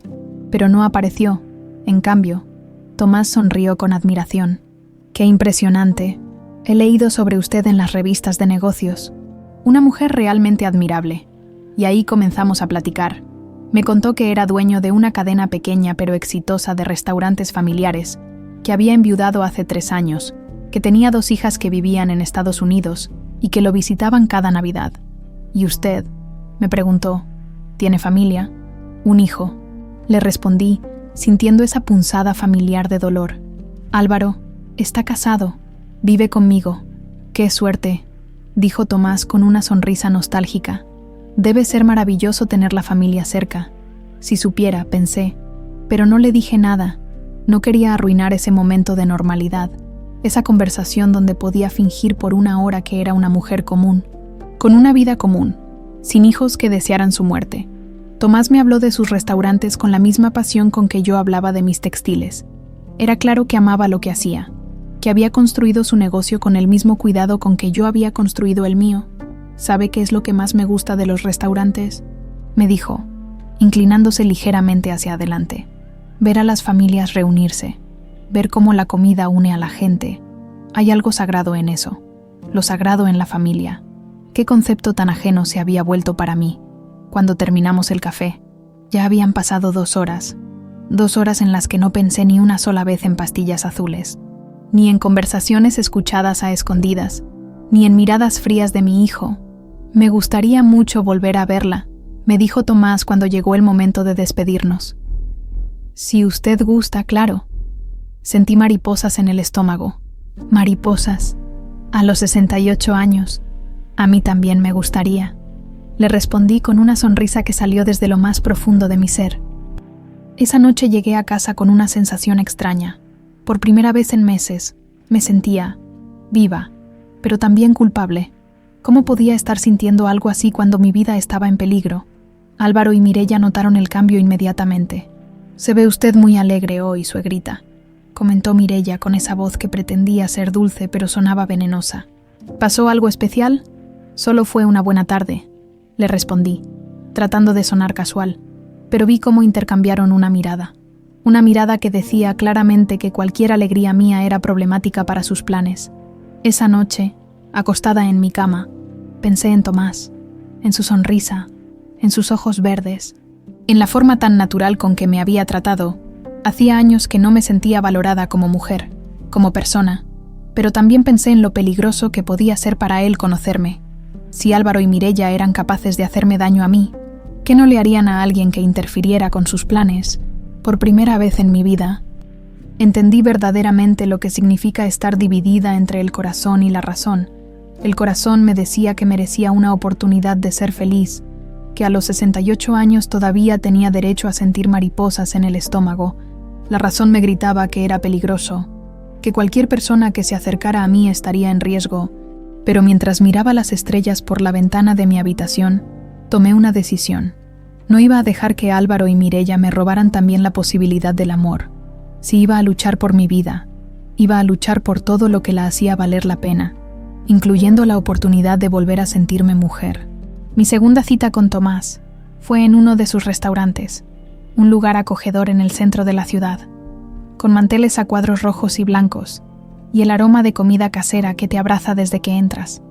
pero no apareció. En cambio, Tomás sonrió con admiración. «Qué impresionante. He leído sobre usted en las revistas de negocios. Una mujer realmente admirable». Y ahí comenzamos a platicar. Me contó que era dueño de una cadena pequeña pero exitosa de restaurantes familiares, que había enviudado hace 3 años, que tenía 2 hijas que vivían en Estados Unidos y que lo visitaban cada Navidad. «¿Y usted?», me preguntó, «¿tiene familia?». «Un hijo», le respondí, sintiendo esa punzada familiar de dolor. «Álvaro está casado, vive conmigo». «Qué suerte», dijo Tomás con una sonrisa nostálgica. «Debe ser maravilloso tener la familia cerca». Si supiera, pensé, pero no le dije nada. No quería arruinar ese momento de normalidad, esa conversación donde podía fingir por 1 hora que era una mujer común, con una vida común, sin hijos que desearan su muerte. Tomás me habló de sus restaurantes con la misma pasión con que yo hablaba de mis textiles. Era claro que amaba lo que hacía, que había construido su negocio con el mismo cuidado con que yo había construido el mío. «¿Sabe qué es lo que más me gusta de los restaurantes?», me dijo, inclinándose ligeramente hacia adelante. «Ver a las familias reunirse, ver cómo la comida une a la gente. Hay algo sagrado en eso, lo sagrado en la familia». Qué concepto tan ajeno se había vuelto para mí. Cuando terminamos el café, ya habían pasado 2 horas. 2 horas en las que no pensé ni una sola vez en pastillas azules, ni en conversaciones escuchadas a escondidas, ni en miradas frías de mi hijo. «Me gustaría mucho volver a verla», me dijo Tomás cuando llegó el momento de despedirnos. «Si usted gusta, claro». Sentí mariposas en el estómago. Mariposas. A los 68 años. A mí también me gustaría. Le respondí con una sonrisa que salió desde lo más profundo de mi ser. Esa noche llegué a casa con una sensación extraña. Por primera vez en meses, me sentía viva, pero también culpable. ¿Cómo podía estar sintiendo algo así cuando mi vida estaba en peligro? Álvaro y Mireya notaron el cambio inmediatamente. «Se ve usted muy alegre hoy, suegrita», comentó Mireya con esa voz que pretendía ser dulce pero sonaba venenosa. «¿Pasó algo especial?». «Solo fue una buena tarde», le respondí, tratando de sonar casual, pero vi cómo intercambiaron una mirada que decía claramente que cualquier alegría mía era problemática para sus planes. Esa noche, acostada en mi cama, Pensé en Tomás, en su sonrisa, en sus ojos verdes, en la forma tan natural con que me había tratado. Hacía años que no me sentía valorada como mujer, como persona, pero también pensé en lo peligroso que podía ser para él conocerme. Si Álvaro y Mireia eran capaces de hacerme daño a mí, ¿qué no le harían a alguien que interfiriera con sus planes? Por primera vez en mi vida, entendí verdaderamente lo que significa estar dividida entre el corazón y la razón. El corazón me decía que merecía una oportunidad de ser feliz, que a los 68 años todavía tenía derecho a sentir mariposas en el estómago. La razón me gritaba que era peligroso, que cualquier persona que se acercara a mí estaría en riesgo, pero mientras miraba las estrellas por la ventana de mi habitación, tomé una decisión. No iba a dejar que Álvaro y Mireia me robaran también la posibilidad del amor. Si iba a luchar por mi vida, iba a luchar por todo lo que la hacía valer la pena, incluyendo la oportunidad de volver a sentirme mujer. Mi segunda cita con Tomás fue en uno de sus restaurantes, un lugar acogedor en el centro de la ciudad, con manteles a cuadros rojos y blancos, y el aroma de comida casera que te abraza desde que entras.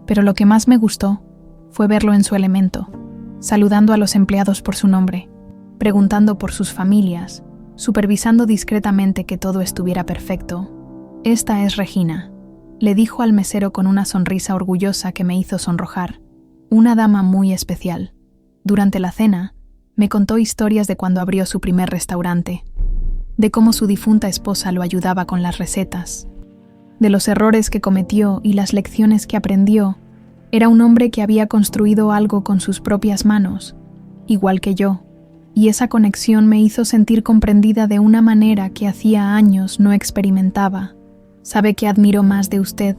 Pero lo que más me gustó fue verlo en su elemento, saludando a los empleados por su nombre, preguntando por sus familias, supervisando discretamente que todo estuviera perfecto. «Esta es Regina», le dijo al mesero con una sonrisa orgullosa que me hizo sonrojar. Una dama muy especial. Durante la cena, me contó historias de cuando abrió su primer restaurante, de cómo su difunta esposa lo ayudaba con las recetas, de los errores que cometió y las lecciones que aprendió. Era un hombre que había construido algo con sus propias manos, igual que yo, y esa conexión me hizo sentir comprendida de una manera que hacía años no experimentaba. «¿Sabe qué admiro más de usted?»,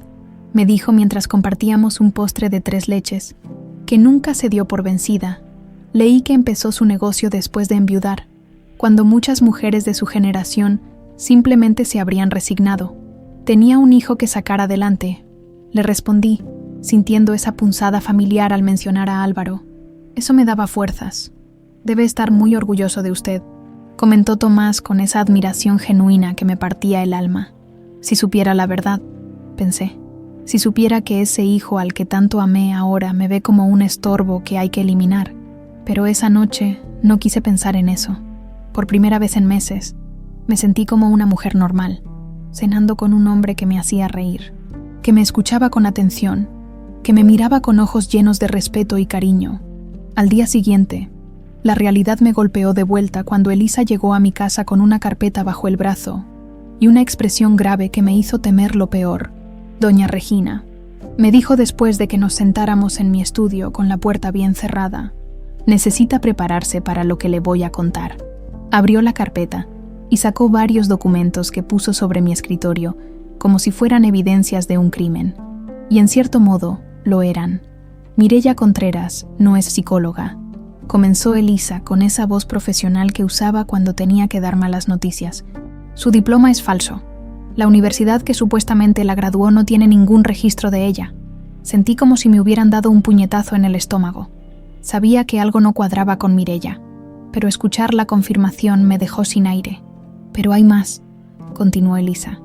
me dijo mientras compartíamos un postre de 3 leches, que nunca se dio por vencida. Leí que empezó su negocio después de enviudar, cuando muchas mujeres de su generación simplemente se habrían resignado. Tenía un hijo que sacar adelante. Le respondí, sintiendo esa punzada familiar al mencionar a Álvaro. Eso me daba fuerzas. «Debe estar muy orgulloso de usted», comentó Tomás con esa admiración genuina que me partía el alma. Si supiera la verdad, pensé. Si supiera que ese hijo al que tanto amé ahora me ve como un estorbo que hay que eliminar. Pero esa noche no quise pensar en eso. Por primera vez en meses, me sentí como una mujer normal, cenando con un hombre que me hacía reír, que me escuchaba con atención, que me miraba con ojos llenos de respeto y cariño. Al día siguiente, la realidad me golpeó de vuelta cuando Elisa llegó a mi casa con una carpeta bajo el brazo y una expresión grave que me hizo temer lo peor. «Doña Regina», me dijo después de que nos sentáramos en mi estudio con la puerta bien cerrada, «necesita prepararse para lo que le voy a contar». Abrió la carpeta y sacó varios documentos que puso sobre mi escritorio, como si fueran evidencias de un crimen. Y en cierto modo, lo eran. «Mireia Contreras no es psicóloga», comenzó Elisa con esa voz profesional que usaba cuando tenía que dar malas noticias. «Su diploma es falso. La universidad que supuestamente la graduó no tiene ningún registro de ella». Sentí como si me hubieran dado un puñetazo en el estómago. Sabía que algo no cuadraba con Mireia, pero escuchar la confirmación me dejó sin aire. «Pero hay más», continuó Elisa,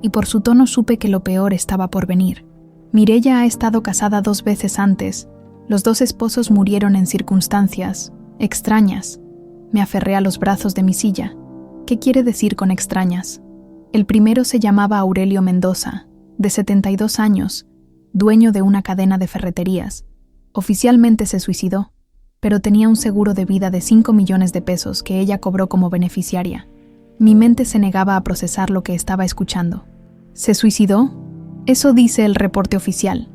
y por su tono supe que lo peor estaba por venir. «Mireia ha estado casada 2 veces antes. Los 2 esposos murieron en circunstancias extrañas». Me aferré a los brazos de mi silla. «¿Qué quiere decir con extrañas?». El primero se llamaba Aurelio Mendoza, de 72 años, dueño de una cadena de ferreterías. Oficialmente se suicidó, pero tenía un seguro de vida de 5 millones de pesos que ella cobró como beneficiaria. Mi mente se negaba a procesar lo que estaba escuchando. ¿Se suicidó? Eso dice el reporte oficial.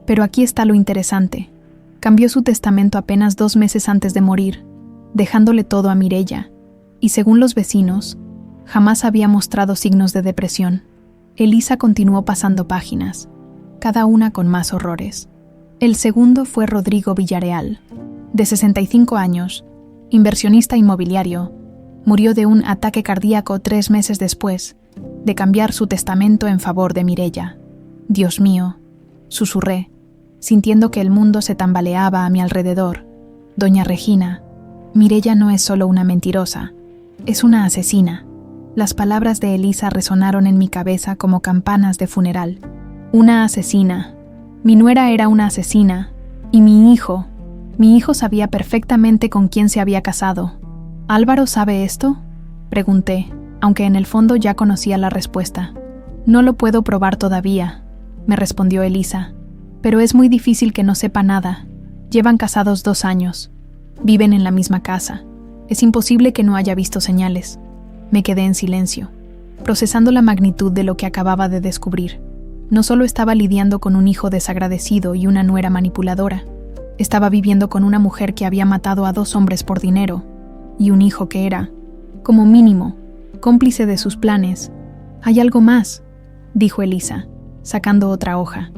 Pero aquí está lo interesante. Cambió su testamento apenas 2 meses antes de morir, dejándole todo a Mireia, y según los vecinos, jamás había mostrado signos de depresión. Elisa continuó pasando páginas, cada una con más horrores. El segundo fue Rodrigo Villareal, de 65 años, inversionista inmobiliario. Murió de un ataque cardíaco 3 meses después de cambiar su testamento en favor de Mireia. «Dios mío», susurré, sintiendo que el mundo se tambaleaba a mi alrededor. «Doña Regina, Mireia no es solo una mentirosa, es una asesina». Las palabras de Elisa resonaron en mi cabeza como campanas de funeral. Una asesina. Mi nuera era una asesina, Y mi hijo sabía perfectamente con quién se había casado. ¿Álvaro sabe esto?, pregunté, aunque en el fondo ya conocía la respuesta. No lo puedo probar todavía, me respondió Elisa, pero es muy difícil que no sepa nada. Llevan casados 2 años. Viven en la misma casa. Es imposible que no haya visto señales. Me quedé en silencio, procesando la magnitud de lo que acababa de descubrir. No solo estaba lidiando con un hijo desagradecido y una nuera manipuladora, estaba viviendo con una mujer que había matado a 2 hombres por dinero, y un hijo que era, como mínimo, cómplice de sus planes. «Hay algo más», dijo Elisa, sacando otra hoja.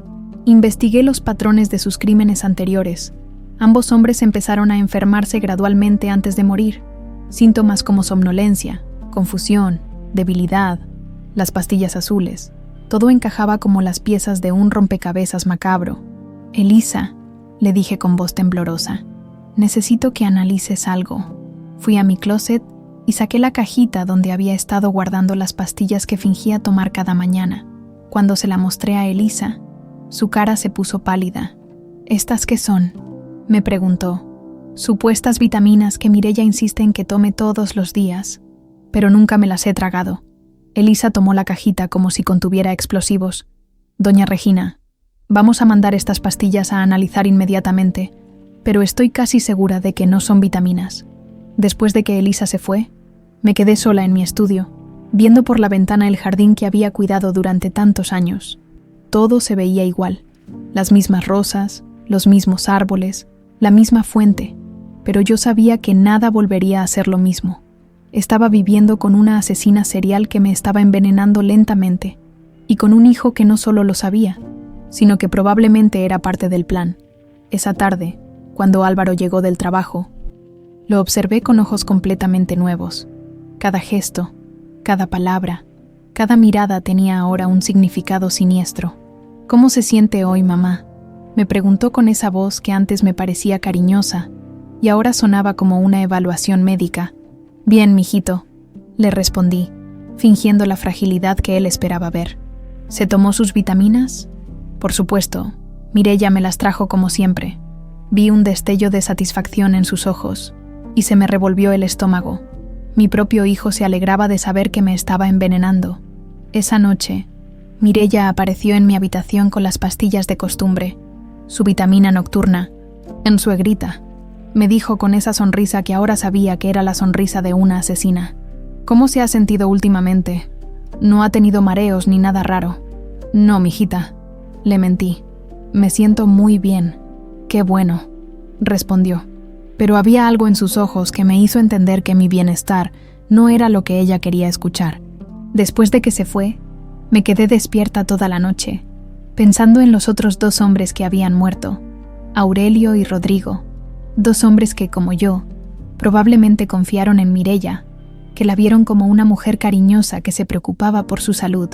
Investigué los patrones de sus crímenes anteriores. Ambos hombres empezaron a enfermarse gradualmente antes de morir. Síntomas como somnolencia, confusión, debilidad, las pastillas azules. Todo encajaba como las piezas de un rompecabezas macabro. «Elisa», le dije con voz temblorosa, «necesito que analices algo». Fui a mi closet y saqué la cajita donde había estado guardando las pastillas que fingía tomar cada mañana. Cuando se la mostré a Elisa, su cara se puso pálida. «¿Estas qué son?», me preguntó. «Supuestas vitaminas que Mireya insiste en que tome todos los días, pero nunca me las he tragado». Elisa tomó la cajita como si contuviera explosivos. «Doña Regina, vamos a mandar estas pastillas a analizar inmediatamente, pero estoy casi segura de que no son vitaminas». Después de que Elisa se fue, me quedé sola en mi estudio, viendo por la ventana el jardín que había cuidado durante tantos años. Todo se veía igual, las mismas rosas, los mismos árboles, la misma fuente, pero yo sabía que nada volvería a ser lo mismo. Estaba viviendo con una asesina serial que me estaba envenenando lentamente, y con un hijo que no solo lo sabía, sino que probablemente era parte del plan. Esa tarde, cuando Álvaro llegó del trabajo, lo observé con ojos completamente nuevos. Cada gesto, cada palabra, cada mirada tenía ahora un significado siniestro. «¿Cómo se siente hoy, mamá?», me preguntó con esa voz que antes me parecía cariñosa y ahora sonaba como una evaluación médica. «Bien, mijito», le respondí, fingiendo la fragilidad que él esperaba ver. «¿Se tomó sus vitaminas?». «Por supuesto. Mireya me las trajo como siempre». Vi un destello de satisfacción en sus ojos y se me revolvió el estómago. Mi propio hijo se alegraba de saber que me estaba envenenando. Esa noche, Mireya apareció en mi habitación con las pastillas de costumbre, su vitamina nocturna, en suegrita. Me dijo con esa sonrisa que ahora sabía que era la sonrisa de una asesina. «¿Cómo se ha sentido últimamente? No ha tenido mareos ni nada raro». «No, mijita», le mentí. «Me siento muy bien». «Qué bueno», respondió. Pero había algo en sus ojos que me hizo entender que mi bienestar no era lo que ella quería escuchar. Después de que se fue, me quedé despierta toda la noche, pensando en los otros 2 hombres que habían muerto, Aurelio y Rodrigo, 2 hombres que, como yo, probablemente confiaron en Mireya, que la vieron como una mujer cariñosa que se preocupaba por su salud.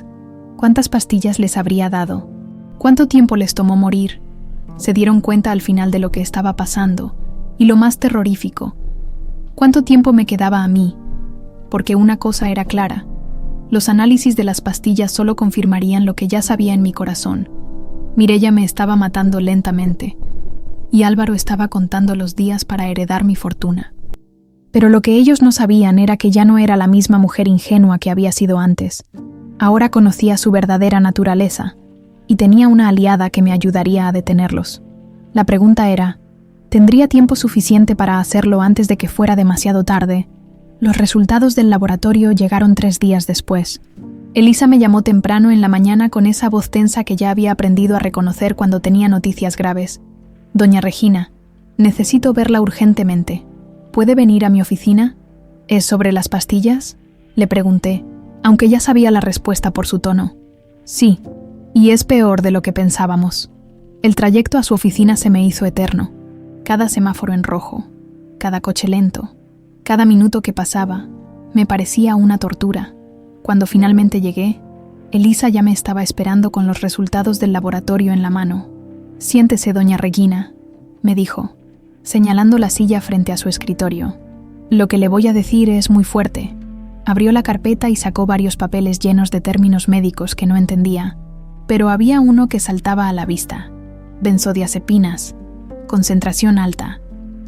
¿Cuántas pastillas les habría dado? ¿Cuánto tiempo les tomó morir? Se dieron cuenta al final de lo que estaba pasando, y lo más terrorífico, ¿cuánto tiempo me quedaba a mí? Porque una cosa era clara, los análisis de las pastillas solo confirmarían lo que ya sabía en mi corazón. Mireya me estaba matando lentamente, y Álvaro estaba contando los días para heredar mi fortuna. Pero lo que ellos no sabían era que ya no era la misma mujer ingenua que había sido antes. Ahora conocía su verdadera naturaleza, y tenía una aliada que me ayudaría a detenerlos. La pregunta era, ¿tendría tiempo suficiente para hacerlo antes de que fuera demasiado tarde? Los resultados del laboratorio llegaron 3 días después. Elisa me llamó temprano en la mañana con esa voz tensa que ya había aprendido a reconocer cuando tenía noticias graves. «Doña Regina, necesito verla urgentemente. ¿Puede venir a mi oficina?» «¿Es sobre las pastillas?», le pregunté, aunque ya sabía la respuesta por su tono. «Sí, y es peor de lo que pensábamos». El trayecto a su oficina se me hizo eterno. Cada semáforo en rojo, cada coche lento, cada minuto que pasaba, me parecía una tortura. Cuando finalmente llegué, Elisa ya me estaba esperando con los resultados del laboratorio en la mano. «Siéntese, doña Regina», me dijo, señalando la silla frente a su escritorio. «Lo que le voy a decir es muy fuerte». Abrió la carpeta y sacó varios papeles llenos de términos médicos que no entendía, pero había uno que saltaba a la vista: benzodiazepinas. Concentración alta.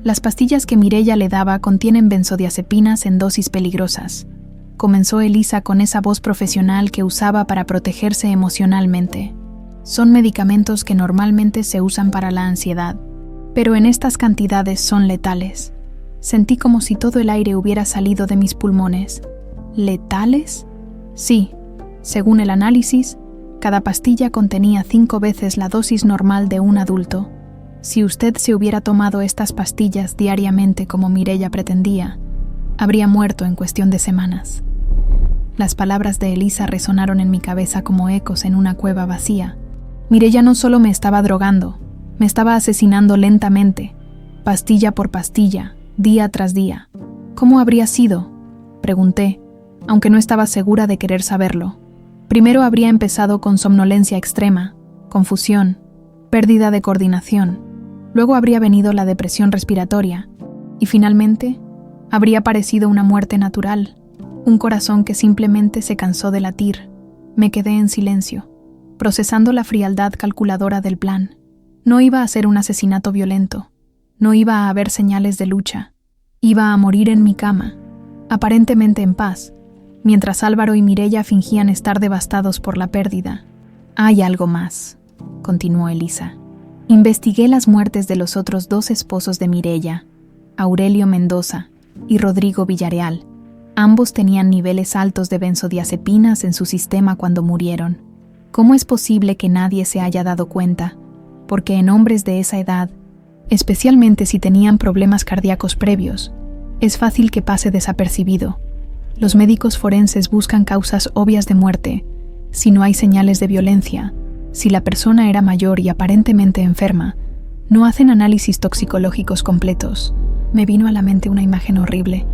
Las pastillas que Mireia le daba contienen benzodiazepinas en dosis peligrosas. Comenzó Elisa con esa voz profesional que usaba para protegerse emocionalmente. Son medicamentos que normalmente se usan para la ansiedad, pero en estas cantidades son letales. Sentí como si todo el aire hubiera salido de mis pulmones. ¿Letales? Sí. Según el análisis, cada pastilla contenía 5 veces la dosis normal de un adulto. Si usted se hubiera tomado estas pastillas diariamente como Mireia pretendía, habría muerto en cuestión de semanas. Las palabras de Elisa resonaron en mi cabeza como ecos en una cueva vacía. Mireia no solo me estaba drogando, me estaba asesinando lentamente, pastilla por pastilla, día tras día. ¿Cómo habría sido?, pregunté, aunque no estaba segura de querer saberlo. Primero habría empezado con somnolencia extrema, confusión, pérdida de coordinación. Luego habría venido la depresión respiratoria. Y finalmente, habría aparecido una muerte natural, un corazón que simplemente se cansó de latir. Me quedé en silencio, procesando la frialdad calculadora del plan. No iba a ser un asesinato violento. No iba a haber señales de lucha. Iba a morir en mi cama, aparentemente en paz, mientras Álvaro y Mireia fingían estar devastados por la pérdida. «Hay algo más», continuó Elisa. «Investigué las muertes de los otros 2 esposos de Mireia, Aurelio Mendoza y Rodrigo Villarreal. Ambos tenían niveles altos de benzodiazepinas en su sistema cuando murieron. ¿Cómo es posible que nadie se haya dado cuenta? Porque en hombres de esa edad, especialmente si tenían problemas cardíacos previos, es fácil que pase desapercibido. Los médicos forenses buscan causas obvias de muerte, si no hay señales de violencia, si la persona era mayor y aparentemente enferma, no hacen análisis toxicológicos completos». Me vino a la mente una imagen horrible.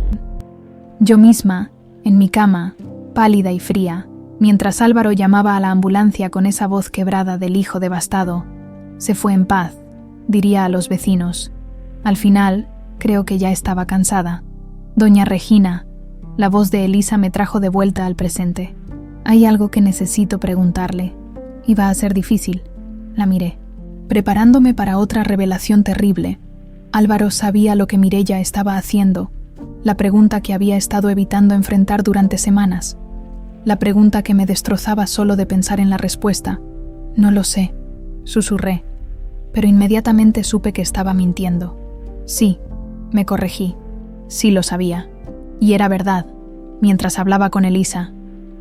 Yo misma, en mi cama, pálida y fría, mientras Álvaro llamaba a la ambulancia con esa voz quebrada del hijo devastado. Se fue en paz, diría a los vecinos. Al final, creo que ya estaba cansada. Doña Regina, la voz de Elisa me trajo de vuelta al presente. Hay algo que necesito preguntarle. Iba a ser difícil. La miré. Preparándome para otra revelación terrible, Álvaro sabía lo que Mireia estaba haciendo, la pregunta que había estado evitando enfrentar durante semanas, la pregunta que me destrozaba solo de pensar en la respuesta. «No lo sé», susurré, pero inmediatamente supe que estaba mintiendo. «Sí», me corregí, «sí lo sabía». Y era verdad. Mientras hablaba con Elisa,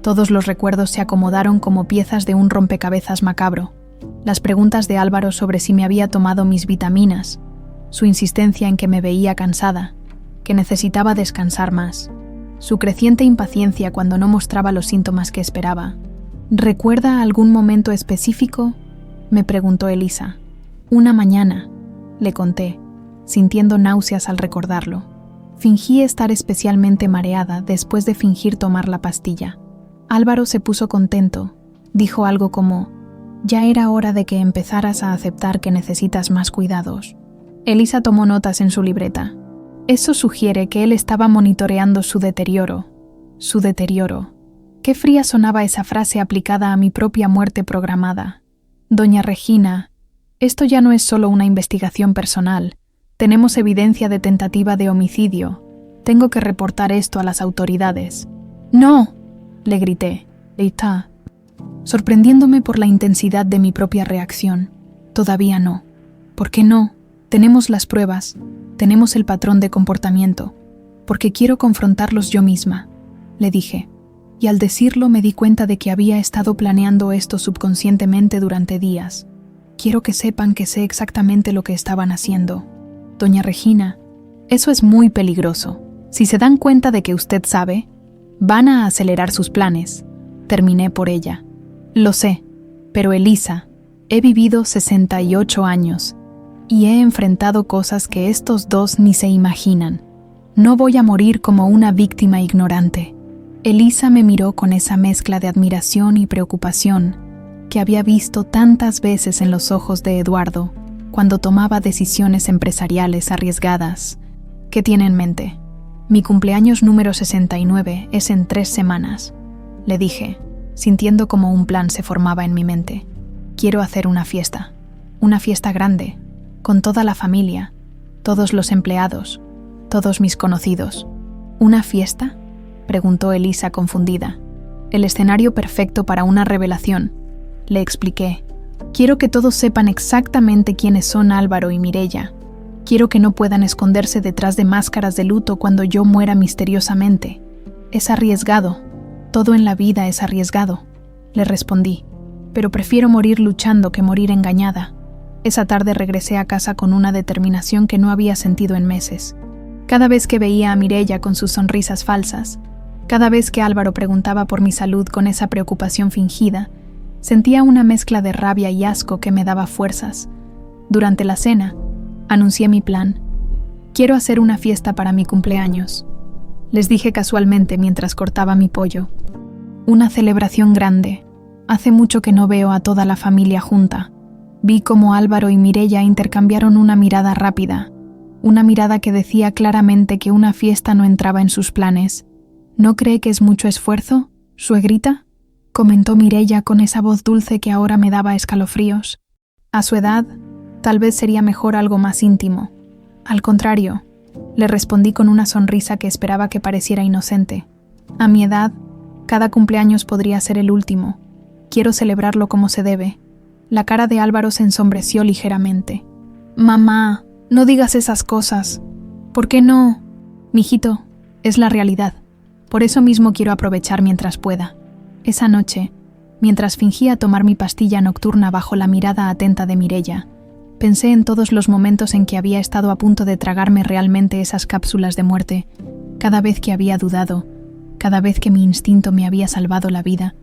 todos los recuerdos se acomodaron como piezas de un rompecabezas macabro. Las preguntas de Álvaro sobre si me había tomado mis vitaminas, su insistencia en que me veía cansada, que necesitaba descansar más, su creciente impaciencia cuando no mostraba los síntomas que esperaba. «¿Recuerda algún momento específico?», me preguntó Elisa. «Una mañana», le conté, sintiendo náuseas al recordarlo. Fingí estar especialmente mareada después de fingir tomar la pastilla. Álvaro se puso contento. Dijo algo como: «Ya era hora de que empezaras a aceptar que necesitas más cuidados». Elisa tomó notas en su libreta. Eso sugiere que él estaba monitoreando su deterioro. Su deterioro. Qué fría sonaba esa frase aplicada a mi propia muerte programada. «Doña Regina, esto ya no es solo una investigación personal. Tenemos evidencia de tentativa de homicidio. Tengo que reportar esto a las autoridades». «¡No!», le grité. «Está», sorprendiéndome por la intensidad de mi propia reacción. «Todavía no». «¿Por qué no? Tenemos las pruebas, tenemos el patrón de comportamiento, porque quiero confrontarlos yo misma», le dije. Y al decirlo me di cuenta de que había estado planeando esto subconscientemente durante días. «Quiero que sepan que sé exactamente lo que estaban haciendo. Doña Regina, eso es muy peligroso. Si se dan cuenta de que usted sabe, van a acelerar sus planes», terminé por ella. «Lo sé, pero Elisa, he vivido 68 años y he enfrentado cosas que estos 2 ni se imaginan. No voy a morir como una víctima ignorante». Elisa me miró con esa mezcla de admiración y preocupación que había visto tantas veces en los ojos de Eduardo cuando tomaba decisiones empresariales arriesgadas. «¿Qué tiene en mente?» «Mi cumpleaños número 69 es en 3 semanas», le dije, sintiendo como un plan se formaba en mi mente. «Quiero hacer una fiesta grande, con toda la familia, todos los empleados, todos mis conocidos. ¿Una fiesta?, preguntó Elisa confundida. El escenario perfecto para una revelación, le expliqué. Quiero que todos sepan exactamente quiénes son Álvaro y Mireia. Quiero que no puedan esconderse detrás de máscaras de luto cuando yo muera misteriosamente. Es arriesgado. Todo en la vida es arriesgado, le respondí, pero prefiero morir luchando que morir engañada. Esa tarde regresé a casa con una determinación que no había sentido en meses. Cada vez que veía a Mireia con sus sonrisas falsas, cada vez que Álvaro preguntaba por mi salud con esa preocupación fingida, sentía una mezcla de rabia y asco que me daba fuerzas. Durante la cena, anuncié mi plan. Quiero hacer una fiesta para mi cumpleaños. Les dije casualmente mientras cortaba mi pollo. Una celebración grande. Hace mucho que no veo a toda la familia junta. Vi cómo Álvaro y Mireia intercambiaron una mirada rápida, una mirada que decía claramente que una fiesta no entraba en sus planes. ¿No cree que es mucho esfuerzo, suegrita?, comentó Mireia con esa voz dulce que ahora me daba escalofríos. A su edad, tal vez sería mejor algo más íntimo. Al contrario, le respondí con una sonrisa que esperaba que pareciera inocente. A mi edad, cada cumpleaños podría ser el último. Quiero celebrarlo como se debe. La cara de Álvaro se ensombreció ligeramente. Mamá, no digas esas cosas. ¿Por qué no? Mijito, es la realidad. Por eso mismo quiero aprovechar mientras pueda. Esa noche, mientras fingía tomar mi pastilla nocturna bajo la mirada atenta de Mireia, pensé en todos los momentos en que había estado a punto de tragarme realmente esas cápsulas de muerte, cada vez que había dudado, cada vez que mi instinto me había salvado la vida.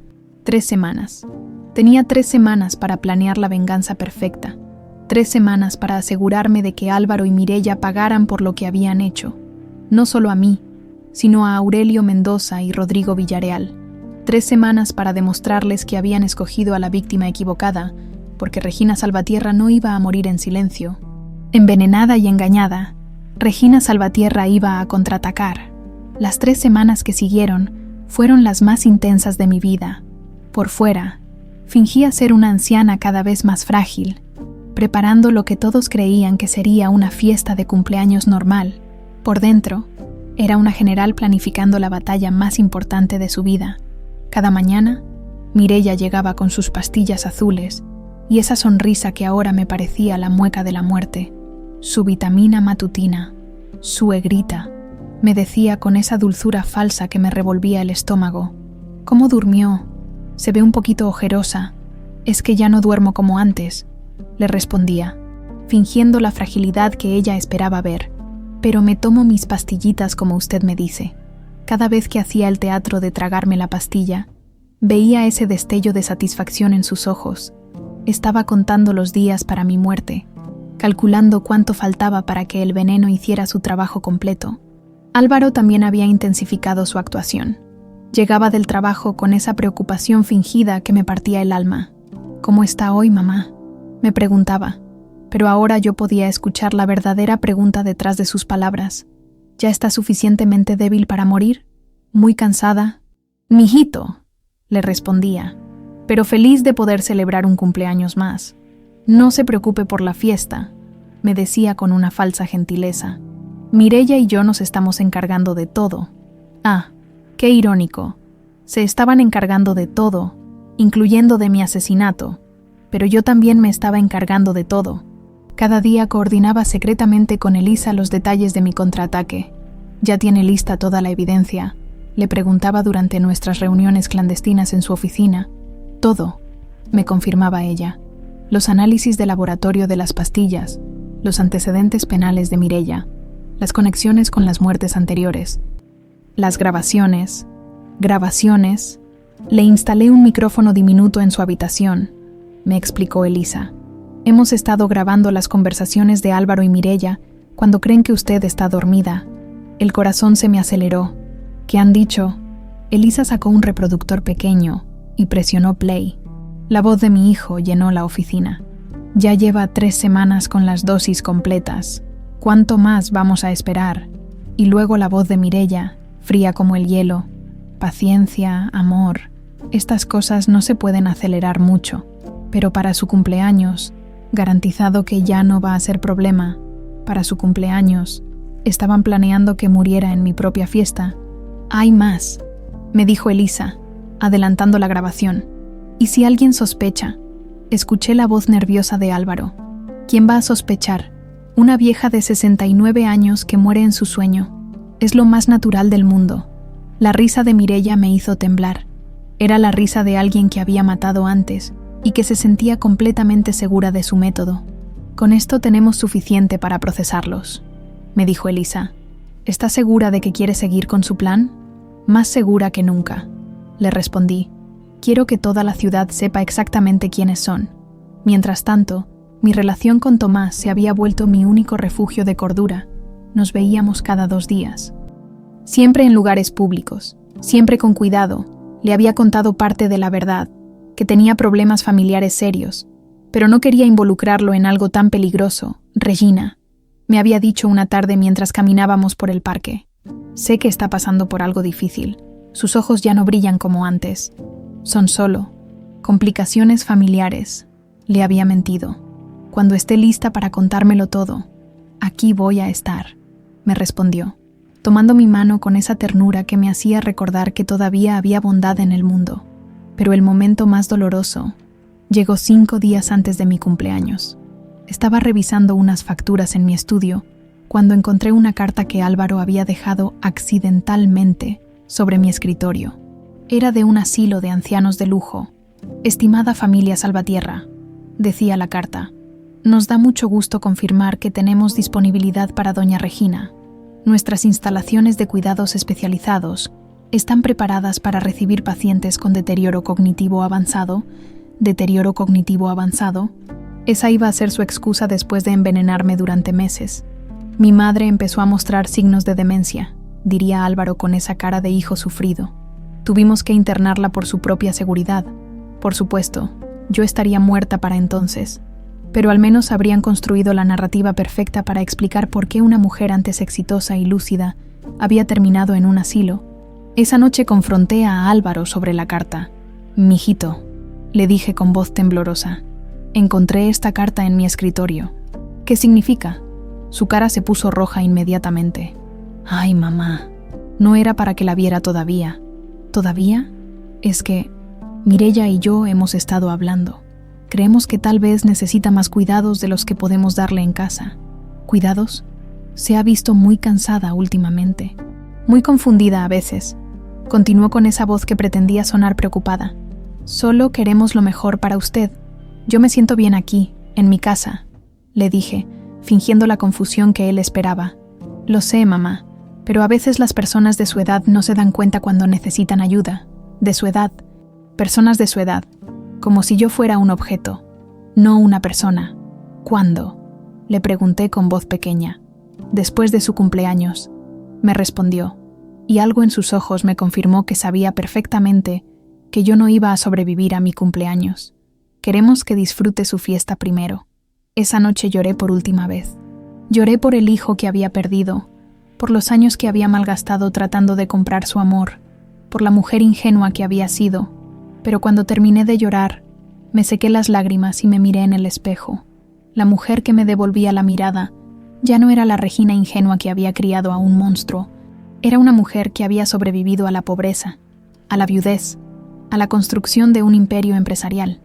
3 semanas. Tenía 3 semanas para planear la venganza perfecta. 3 semanas para asegurarme de que Álvaro y Mireia pagaran por lo que habían hecho. No solo a mí, sino a Aurelio Mendoza y Rodrigo Villarreal. 3 semanas para demostrarles que habían escogido a la víctima equivocada, porque Regina Salvatierra no iba a morir en silencio. Envenenada y engañada, Regina Salvatierra iba a contraatacar. Las 3 semanas que siguieron fueron las más intensas de mi vida. Por fuera, fingía ser una anciana cada vez más frágil, preparando lo que todos creían que sería una fiesta de cumpleaños normal. Por dentro, era una general planificando la batalla más importante de su vida. Cada mañana, Mireia llegaba con sus pastillas azules y esa sonrisa que ahora me parecía la mueca de la muerte. Su vitamina matutina, suegrita, me decía con esa dulzura falsa que me revolvía el estómago. ¿Cómo durmió? Se ve un poquito ojerosa. Es que ya no duermo como antes, le respondía, fingiendo la fragilidad que ella esperaba ver. Pero me tomo mis pastillitas como usted me dice. Cada vez que hacía el teatro de tragarme la pastilla, veía ese destello de satisfacción en sus ojos. Estaba contando los días para mi muerte, calculando cuánto faltaba para que el veneno hiciera su trabajo completo. Álvaro también había intensificado su actuación. Llegaba del trabajo con esa preocupación fingida que me partía el alma. ¿Cómo está hoy, mamá?, me preguntaba, pero ahora yo podía escuchar la verdadera pregunta detrás de sus palabras. ¿Ya está suficientemente débil para morir? ¿Muy cansada? Mijito, le respondía, pero feliz de poder celebrar un cumpleaños más. No se preocupe por la fiesta, me decía con una falsa gentileza. Mireia y yo nos estamos encargando de todo. Ah, qué irónico. Se estaban encargando de todo, incluyendo de mi asesinato, pero yo también me estaba encargando de todo. Cada día coordinaba secretamente con Elisa los detalles de mi contraataque. ¿Ya tiene lista toda la evidencia?, le preguntaba durante nuestras reuniones clandestinas en su oficina. Todo, me confirmaba ella. Los análisis de laboratorio de las pastillas, los antecedentes penales de Mireia, las conexiones con las muertes anteriores, las grabaciones. Le instalé un micrófono diminuto en su habitación, me explicó Elisa. Hemos estado grabando las conversaciones de Álvaro y Mireia cuando creen que usted está dormida. El corazón se me aceleró. ¿Qué han dicho? Elisa sacó un reproductor pequeño y presionó play. La voz de mi hijo llenó la oficina. Ya lleva 3 semanas con las dosis completas. ¿Cuánto más vamos a esperar? Y luego la voz de Mireia, fría como el hielo. Paciencia, amor. Estas cosas no se pueden acelerar mucho, pero para su cumpleaños Garantizado que ya no va a ser problema. Para su cumpleaños, estaban planeando que muriera en mi propia fiesta. Hay más, me dijo Elisa, adelantando la grabación. ¿Y si alguien sospecha? Escuché la voz nerviosa de Álvaro. ¿Quién va a sospechar? Una vieja de 69 años que muere en su sueño. Es lo más natural del mundo. La risa de Mireia me hizo temblar. Era la risa de alguien que había matado antes y que se sentía completamente segura de su método. Con esto tenemos suficiente para procesarlos, me dijo Elisa. ¿Está segura de que quiere seguir con su plan? Más segura que nunca, le respondí. Quiero que toda la ciudad sepa exactamente quiénes son. Mientras tanto, mi relación con Tomás se había vuelto mi único refugio de cordura. Nos veíamos cada 2 días. Siempre en lugares públicos, siempre con cuidado, le había contado parte de la verdad, que tenía problemas familiares serios, pero no quería involucrarlo en algo tan peligroso. Regina, me había dicho una tarde mientras caminábamos por el parque. Sé que está pasando por algo difícil. Sus ojos ya no brillan como antes. Son solo complicaciones familiares. Le había mentido. Cuando esté lista para contármelo todo, aquí voy a estar, me respondió, tomando mi mano con esa ternura que me hacía recordar que todavía había bondad en el mundo. Pero el momento más doloroso llegó 5 días antes de mi cumpleaños. Estaba revisando unas facturas en mi estudio cuando encontré una carta que Álvaro había dejado accidentalmente sobre mi escritorio. Era de un asilo de ancianos de lujo. Estimada familia Salvatierra, decía la carta, nos da mucho gusto confirmar que tenemos disponibilidad para doña Regina. Nuestras instalaciones de cuidados especializados están preparadas para recibir pacientes con deterioro cognitivo avanzado. ¿Deterioro cognitivo avanzado? Esa iba a ser su excusa después de envenenarme durante meses. Mi madre empezó a mostrar signos de demencia, diría Álvaro con esa cara de hijo sufrido. Tuvimos que internarla por su propia seguridad. Por supuesto, yo estaría muerta para entonces, pero al menos habrían construido la narrativa perfecta para explicar por qué una mujer antes exitosa y lúcida había terminado en un asilo. Esa noche confronté a Álvaro sobre la carta. «Mijito», le dije con voz temblorosa, «encontré esta carta en mi escritorio. ¿Qué significa?» Su cara se puso roja inmediatamente. «Ay, mamá, no era para que la viera todavía». ¿Todavía? Es que Mireia y yo hemos estado hablando. Creemos que tal vez necesita más cuidados de los que podemos darle en casa. ¿Cuidados? Se ha visto muy cansada últimamente. Muy confundida a veces. Continuó con esa voz que pretendía sonar preocupada. Solo queremos lo mejor para usted. Yo me siento bien aquí, en mi casa, le dije, fingiendo la confusión que él esperaba. Lo sé, mamá, pero a veces las personas de su edad no se dan cuenta cuando necesitan ayuda. De su edad. Personas de su edad. Como si yo fuera un objeto, no una persona. ¿Cuándo?, le pregunté con voz pequeña. Después de su cumpleaños, me respondió, y algo en sus ojos me confirmó que sabía perfectamente que yo no iba a sobrevivir a mi cumpleaños. Queremos que disfrute su fiesta primero. Esa noche lloré por última vez. Lloré por el hijo que había perdido, por los años que había malgastado tratando de comprar su amor, por la mujer ingenua que había sido. Pero cuando terminé de llorar, me sequé las lágrimas y me miré en el espejo. La mujer que me devolvía la mirada ya no era la Regina ingenua que había criado a un monstruo. Era una mujer que había sobrevivido a la pobreza, a la viudez, a la construcción de un imperio empresarial.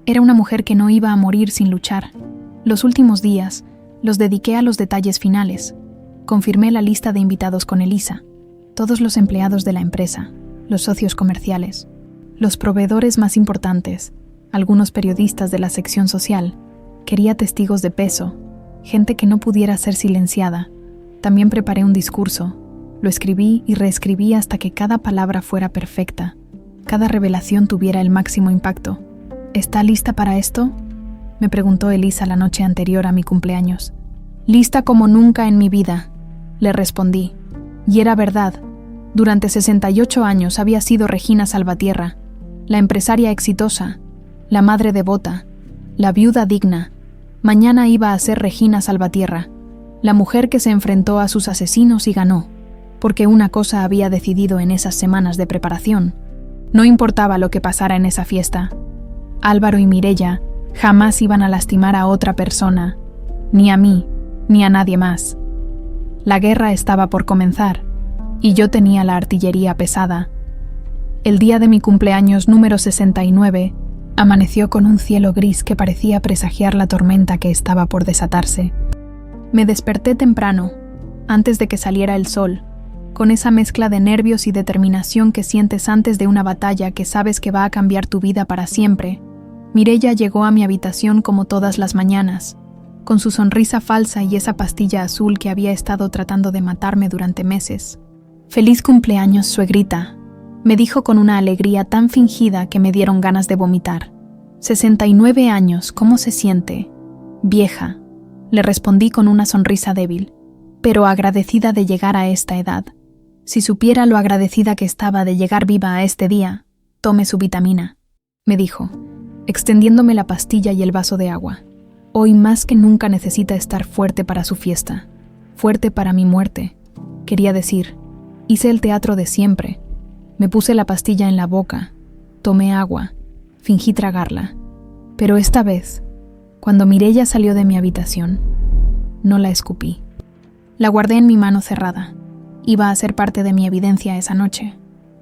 Era una mujer que no iba a morir sin luchar. Los últimos días los dediqué a los detalles finales. Confirmé la lista de invitados con Elisa, todos los empleados de la empresa, los socios comerciales, los proveedores más importantes, algunos periodistas de la sección social. Quería testigos de peso, gente que no pudiera ser silenciada. También preparé un discurso. Lo escribí y reescribí hasta que cada palabra fuera perfecta, cada revelación tuviera el máximo impacto. ¿Está lista para esto?, me preguntó Elisa la noche anterior a mi cumpleaños. Lista como nunca en mi vida, le respondí. Y era verdad. Durante 68 años había sido Regina Salvatierra, la empresaria exitosa, la madre devota, la viuda digna. Mañana iba a ser Regina Salvatierra, la mujer que se enfrentó a sus asesinos y ganó, porque una cosa había decidido en esas semanas de preparación. No importaba lo que pasara en esa fiesta. Álvaro y Mireia Jamás iban a lastimar a otra persona, ni a mí, ni a nadie más. La guerra estaba por comenzar, y yo tenía la artillería pesada. El día de mi cumpleaños número 69, amaneció con un cielo gris que parecía presagiar la tormenta que estaba por desatarse. Me desperté temprano, antes de que saliera el sol, con esa mezcla de nervios y determinación que sientes antes de una batalla que sabes que va a cambiar tu vida para siempre. Mireya llegó a mi habitación como todas las mañanas, con su sonrisa falsa y esa pastilla azul que había estado tratando de matarme durante meses. «Feliz cumpleaños, suegrita», me dijo con una alegría tan fingida que me dieron ganas de vomitar. 69 años, ¿cómo se siente? Vieja, le respondí con una sonrisa débil, pero agradecida de llegar a esta edad. Si supiera lo agradecida que estaba de llegar viva a este día, tome su vitamina, me dijo, extendiéndome la pastilla y el vaso de agua. Hoy más que nunca necesita estar fuerte para su fiesta, fuerte para mi muerte. Quería decir, hice el teatro de siempre. Me puse la pastilla en la boca, tomé agua, fingí tragarla. Pero esta vez, cuando Mireya salió de mi habitación, no la escupí. La guardé en mi mano cerrada. Iba a ser parte de mi evidencia esa noche.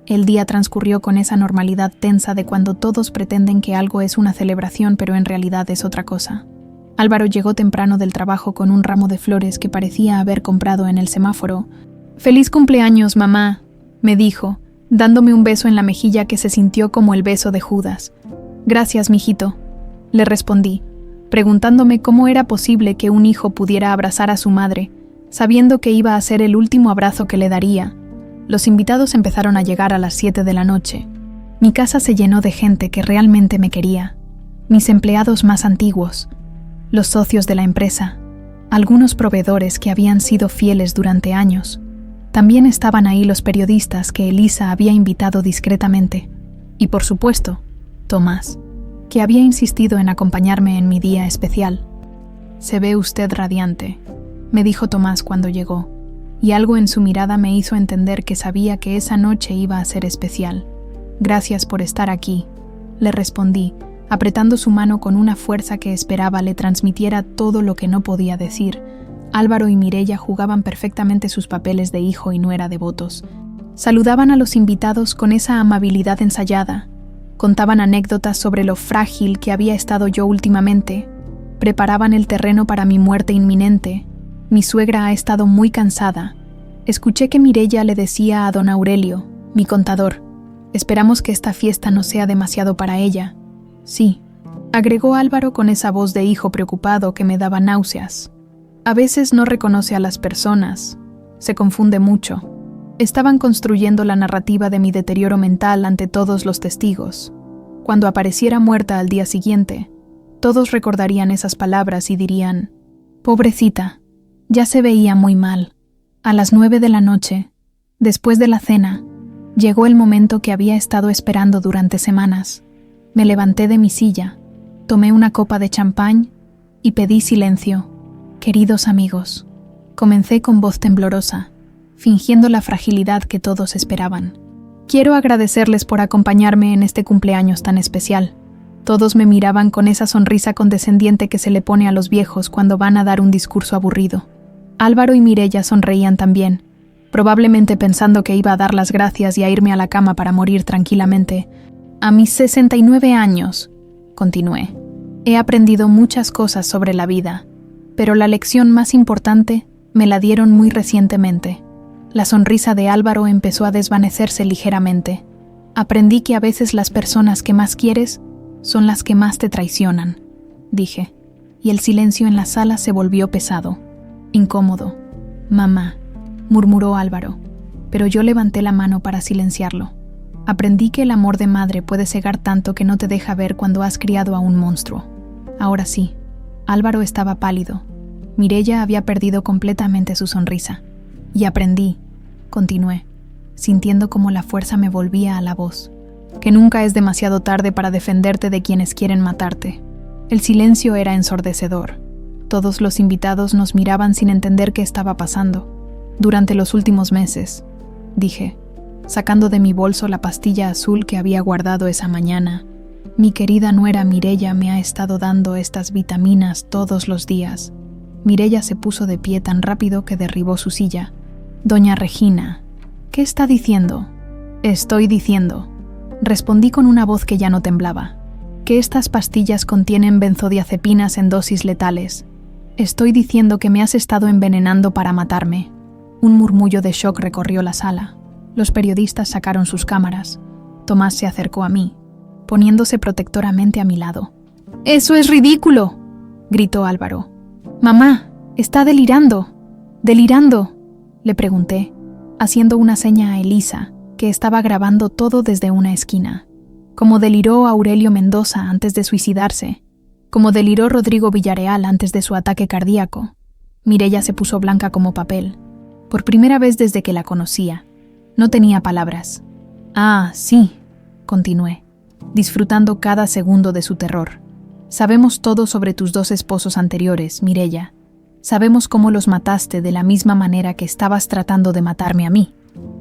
El día transcurrió con esa normalidad tensa de cuando todos pretenden que algo es una celebración pero en realidad es otra cosa. Álvaro llegó temprano del trabajo con un ramo de flores que parecía haber comprado en el semáforo. «Feliz cumpleaños, mamá», me dijo, dándome un beso en la mejilla que se sintió como el beso de Judas. «Gracias, mijito», le respondí, preguntándome cómo era posible que un hijo pudiera abrazar a su madre, sabiendo que iba a ser el último abrazo que le daría. Los invitados empezaron a llegar a las 7 de la noche. Mi casa se llenó de gente que realmente me quería. Mis empleados más antiguos, los socios de la empresa, algunos proveedores que habían sido fieles durante años. También estaban ahí los periodistas que Elisa había invitado discretamente. Y por supuesto, Tomás, que había insistido en acompañarme en mi día especial. «Se ve usted radiante», me dijo Tomás cuando llegó, y algo en su mirada me hizo entender que sabía que esa noche iba a ser especial. «Gracias por estar aquí», le respondí, apretando su mano con una fuerza que esperaba le transmitiera todo lo que no podía decir. Álvaro y Mireya jugaban perfectamente sus papeles de hijo y nuera devotos. Saludaban a los invitados con esa amabilidad ensayada. Contaban anécdotas sobre lo frágil que había estado yo últimamente. Preparaban el terreno para mi muerte inminente. Mi suegra ha estado muy cansada. Escuché que Mireya le decía a don Aurelio, mi contador, «Esperamos que esta fiesta no sea demasiado para ella». «Sí», agregó Álvaro con esa voz de hijo preocupado que me daba náuseas. A veces no reconoce a las personas. Se confunde mucho. Estaban construyendo la narrativa de mi deterioro mental ante todos los testigos. Cuando apareciera muerta al día siguiente, todos recordarían esas palabras y dirían, «Pobrecita, ya se veía muy mal». A las 9 de la noche, después de la cena, llegó el momento que había estado esperando durante semanas. Me levanté de mi silla, tomé una copa de champán y pedí silencio. «Queridos amigos», comencé con voz temblorosa, fingiendo la fragilidad que todos esperaban. «Quiero agradecerles por acompañarme en este cumpleaños tan especial». Todos me miraban con esa sonrisa condescendiente que se le pone a los viejos cuando van a dar un discurso aburrido. Álvaro y Mireya sonreían también, probablemente pensando que iba a dar las gracias y a irme a la cama para morir tranquilamente. «A mis 69 años», continué, «he aprendido muchas cosas sobre la vida, pero la lección más importante me la dieron muy recientemente». La sonrisa de Álvaro empezó a desvanecerse ligeramente. «Aprendí que a veces las personas que más quieres son las que más te traicionan», dije, y el silencio en la sala se volvió pesado, incómodo. «Mamá», murmuró Álvaro, pero yo levanté la mano para silenciarlo. «Aprendí que el amor de madre puede cegar tanto que no te deja ver cuando has criado a un monstruo». Ahora sí, Álvaro estaba pálido. Mireya había perdido completamente su sonrisa. «Y aprendí», continué, sintiendo como la fuerza me volvía a la voz, «que nunca es demasiado tarde para defenderte de quienes quieren matarte». El silencio era ensordecedor. Todos los invitados nos miraban sin entender qué estaba pasando. «Durante los últimos meses», dije, sacando de mi bolso la pastilla azul que había guardado esa mañana, Mi querida nuera Mireia me ha estado dando estas vitaminas todos los días. Mireia se puso de pie tan rápido que derribó su silla. Doña Regina, ¿qué está diciendo? Estoy diciendo, respondí con una voz que ya no temblaba, que estas pastillas contienen benzodiazepinas en dosis letales. Estoy diciendo que me has estado envenenando para matarme. Un murmullo de shock recorrió la sala. Los periodistas sacaron sus cámaras. Tomás se acercó a mí, poniéndose protectoramente a mi lado. ¡Eso es ridículo!, gritó Álvaro. «Mamá, está delirando. ¿Delirando?», le pregunté, haciendo una seña a Elisa, que estaba grabando todo desde una esquina. Como deliró Aurelio Mendoza antes de suicidarse, como deliró Rodrigo Villareal antes de su ataque cardíaco. Mireia se puso blanca como papel. Por primera vez desde que la conocía, no tenía palabras. «Ah, sí», continué, disfrutando cada segundo de su terror. «Sabemos todo sobre tus dos esposos anteriores, Mireia. Sabemos cómo los mataste de la misma manera que estabas tratando de matarme a mí».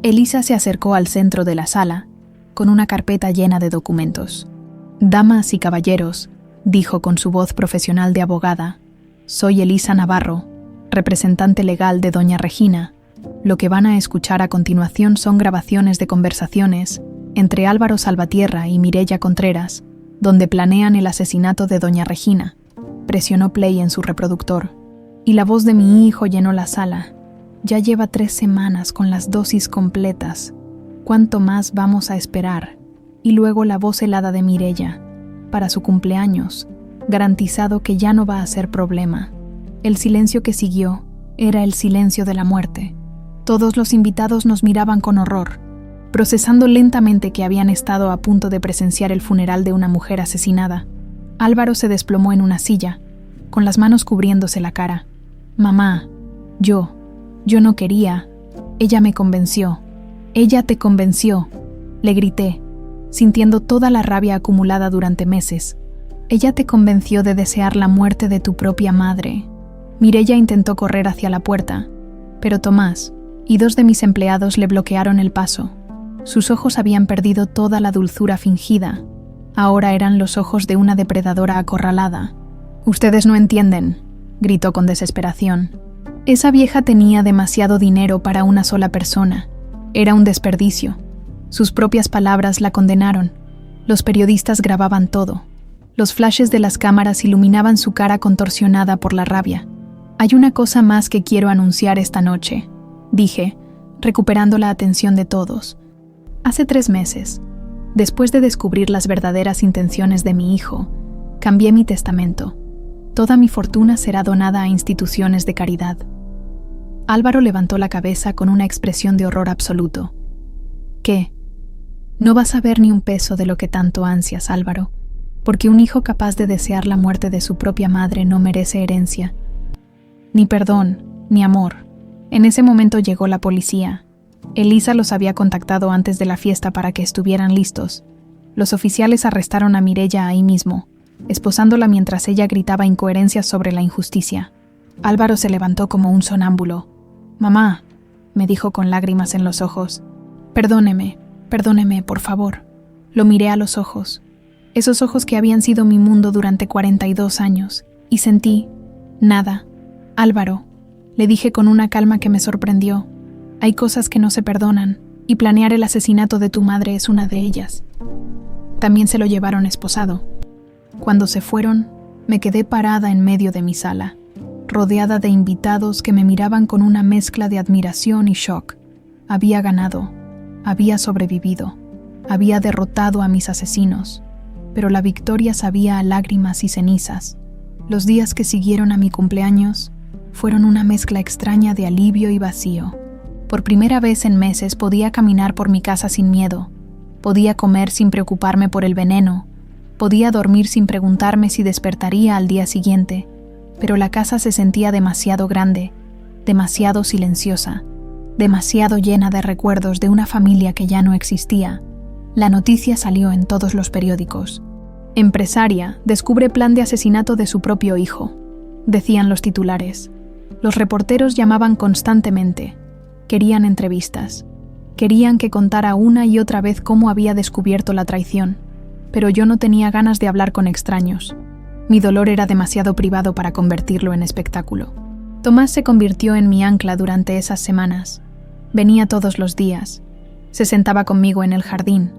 Elisa se acercó al centro de la sala, con una carpeta llena de documentos. «Damas y caballeros», dijo con su voz profesional de abogada, «soy Elisa Navarro, representante legal de Doña Regina. Lo que van a escuchar a continuación son grabaciones de conversaciones entre Álvaro Salvatierra y Mireia Contreras, donde planean el asesinato de Doña Regina». Presionó play en su reproductor, y la voz de mi hijo llenó la sala. «Ya lleva 3 semanas con las dosis completas. ¿Cuánto más vamos a esperar?». Y luego la voz helada de Mireia. «Para su cumpleaños, garantizado que ya no va a ser problema». El silencio que siguió era el silencio de la muerte. Todos los invitados nos miraban con horror, procesando lentamente que habían estado a punto de presenciar el funeral de una mujer asesinada. Álvaro se desplomó en una silla, con las manos cubriéndose la cara. «Mamá, yo no quería. Ella me convenció. Ella te convenció», le grité, sintiendo toda la rabia acumulada durante meses. «Ella te convenció de desear la muerte de tu propia madre». Mireia intentó correr hacia la puerta, pero Tomás y 2 de mis empleados le bloquearon el paso. Sus ojos habían perdido toda la dulzura fingida. Ahora eran los ojos de una depredadora acorralada. «Ustedes no entienden», gritó con desesperación. «Esa vieja tenía demasiado dinero para una sola persona. Era un desperdicio». Sus propias palabras la condenaron. Los periodistas grababan todo. Los flashes de las cámaras iluminaban su cara contorsionada por la rabia. «Hay una cosa más que quiero anunciar esta noche», dije, recuperando la atención de todos. Hace 3 meses, después de descubrir las verdaderas intenciones de mi hijo, cambié mi testamento. Toda mi fortuna será donada a instituciones de caridad. Álvaro levantó la cabeza con una expresión de horror absoluto. «¿Qué? No vas a ver ni un peso de lo que tanto ansias, Álvaro, porque un hijo capaz de desear la muerte de su propia madre no merece herencia. Ni perdón, ni amor». En ese momento llegó la policía. Elisa los había contactado antes de la fiesta para que estuvieran listos. Los oficiales arrestaron a Mireia ahí mismo, esposándola mientras ella gritaba incoherencias sobre la injusticia. Álvaro se levantó como un sonámbulo. «Mamá», me dijo con lágrimas en los ojos. Perdóneme, por favor». Lo miré a los ojos, esos ojos que habían sido mi mundo durante 42 años, y sentí nada. «Álvaro», le dije con una calma que me sorprendió, «hay cosas que no se perdonan, y planear el asesinato de tu madre es una de ellas». También se lo llevaron esposado. Cuando se fueron, me quedé parada en medio de mi sala, rodeada de invitados que me miraban con una mezcla de admiración y shock. Había ganado, había sobrevivido, había derrotado a mis asesinos, pero la victoria sabía a lágrimas y cenizas. Los días que siguieron a mi cumpleaños fueron una mezcla extraña de alivio y vacío. Por primera vez en meses podía caminar por mi casa sin miedo, podía comer sin preocuparme por el veneno, podía dormir sin preguntarme si despertaría al día siguiente, pero la casa se sentía demasiado grande, demasiado silenciosa, demasiado llena de recuerdos de una familia que ya no existía. La noticia salió en todos los periódicos. «Empresaria descubre plan de asesinato de su propio hijo», decían los titulares. Los reporteros llamaban constantemente. Querían entrevistas. Querían que contara una y otra vez cómo había descubierto la traición. pero yo no tenía ganas de hablar con extraños. Mi dolor era demasiado privado para convertirlo en espectáculo. Tomás se convirtió en mi ancla durante esas semanas. Venía todos los días. Se sentaba conmigo en el jardín.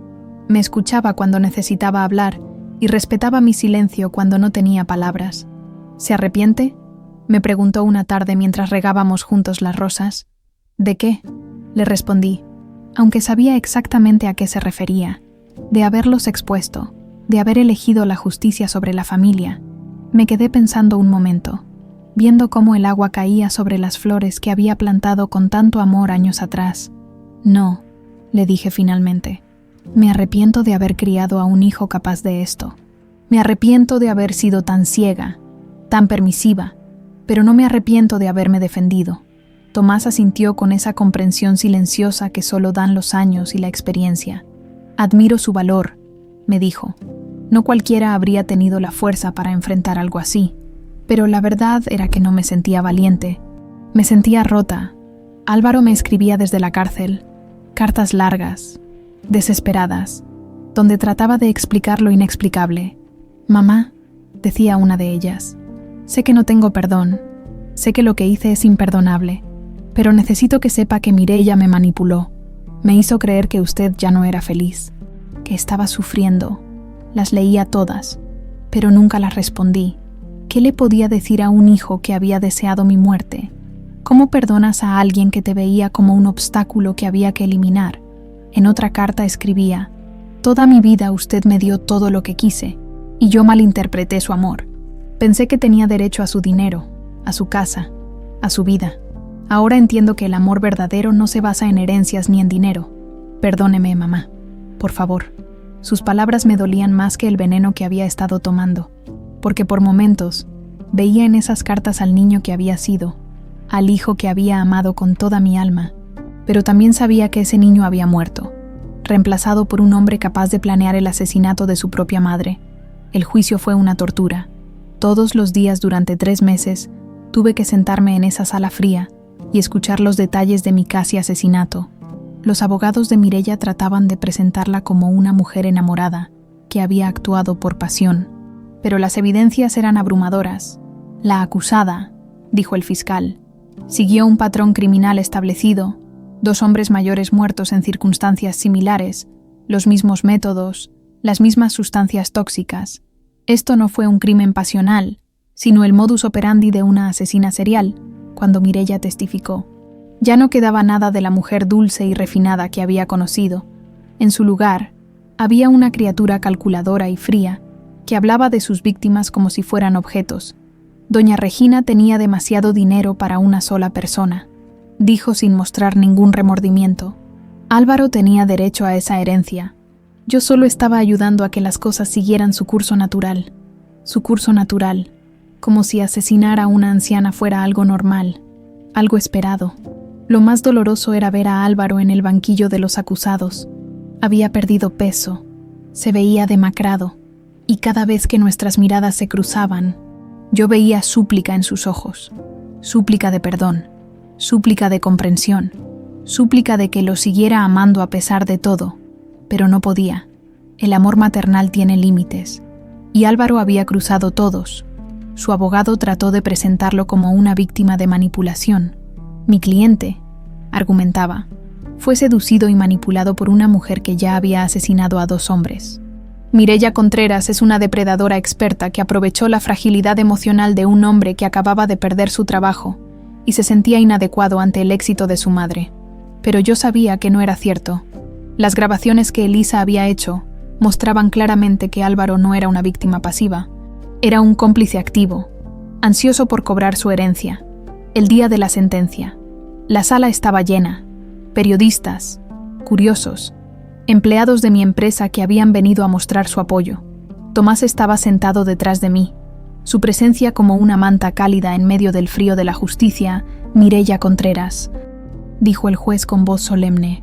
Me escuchaba cuando necesitaba hablar y respetaba mi silencio cuando no tenía palabras. ¿Se arrepiente?, me preguntó una tarde mientras regábamos juntos las rosas. ¿De qué?, le respondí, aunque sabía exactamente a qué se refería. De haberlos expuesto, de haber elegido la justicia sobre la familia. Me quedé pensando un momento, viendo cómo el agua caía sobre las flores que había plantado con tanto amor años atrás. No, le dije finalmente. Me arrepiento de haber criado a un hijo capaz de esto. Me arrepiento de haber sido tan ciega, tan permisiva, pero no me arrepiento de haberme defendido. Tomás asintió con esa comprensión silenciosa que solo dan los años y la experiencia. Admiro su valor, me dijo. No cualquiera habría tenido la fuerza para enfrentar algo así, pero la verdad era que no me sentía valiente. Me sentía rota. Álvaro me escribía desde la cárcel, cartas largas, desesperadas, donde trataba de explicar lo inexplicable. «Mamá», decía una de ellas, «sé que no tengo perdón, sé que lo que hice es imperdonable, pero necesito que sepa que Mireia me manipuló, me hizo creer que usted ya no era feliz, que estaba sufriendo». Las leía todas, pero nunca las respondí. ¿Qué le podía decir a un hijo que había deseado mi muerte? ¿Cómo perdonas a alguien que te veía como un obstáculo que había que eliminar? En otra carta escribía: «Toda mi vida usted me dio todo lo que quise, y yo malinterpreté su amor. Pensé que tenía derecho a su dinero, a su casa, a su vida. Ahora entiendo que el amor verdadero no se basa en herencias ni en dinero. Perdóneme, mamá, por favor». Sus palabras me dolían más que el veneno que había estado tomando, porque por momentos veía en esas cartas al niño que había sido, al hijo que había amado con toda mi alma, pero también sabía que ese niño había muerto, reemplazado por un hombre capaz de planear el asesinato de su propia madre. El juicio fue una tortura. Todos los días durante 3 meses tuve que sentarme en esa sala fría y escuchar los detalles de mi casi asesinato. Los abogados de Mireia trataban de presentarla como una mujer enamorada que había actuado por pasión, pero las evidencias eran abrumadoras. La acusada, dijo el fiscal, siguió un patrón criminal establecido: 2 hombres mayores muertos en circunstancias similares, los mismos métodos, las mismas sustancias tóxicas. Esto no fue un crimen pasional, sino el modus operandi de una asesina serial, cuando Mireia testificó. Ya no quedaba nada de la mujer dulce y refinada que había conocido. En su lugar, había una criatura calculadora y fría que hablaba de sus víctimas como si fueran objetos. Doña Regina tenía demasiado dinero para una sola persona, dijo sin mostrar ningún remordimiento. Álvaro tenía derecho a esa herencia. Yo solo estaba ayudando a que las cosas siguieran su curso natural, como si asesinar a una anciana fuera algo normal, algo esperado. Lo más doloroso era ver a Álvaro en el banquillo de los acusados. Había perdido peso, se veía demacrado, y cada vez que nuestras miradas se cruzaban, yo veía súplica en sus ojos, súplica de perdón, súplica de comprensión, súplica de que lo siguiera amando a pesar de todo, pero no podía. El amor maternal tiene límites, y Álvaro había cruzado todos. Su abogado trató de presentarlo como una víctima de manipulación. Mi cliente, argumentaba, fue seducido y manipulado por una mujer que ya había asesinado a 2 hombres. Mireia Contreras es una depredadora experta que aprovechó la fragilidad emocional de un hombre que acababa de perder su trabajo y se sentía inadecuado ante el éxito de su madre. Pero yo sabía que no era cierto. Las grabaciones que Elisa había hecho mostraban claramente que Álvaro no era una víctima pasiva. Era un cómplice activo, ansioso por cobrar su herencia. El día de la sentencia, la sala estaba llena. Periodistas, curiosos, empleados de mi empresa que habían venido a mostrar su apoyo. Tomás estaba sentado detrás de mí, su presencia como una manta cálida en medio del frío de la justicia. «Mireia Contreras», dijo el juez con voz solemne,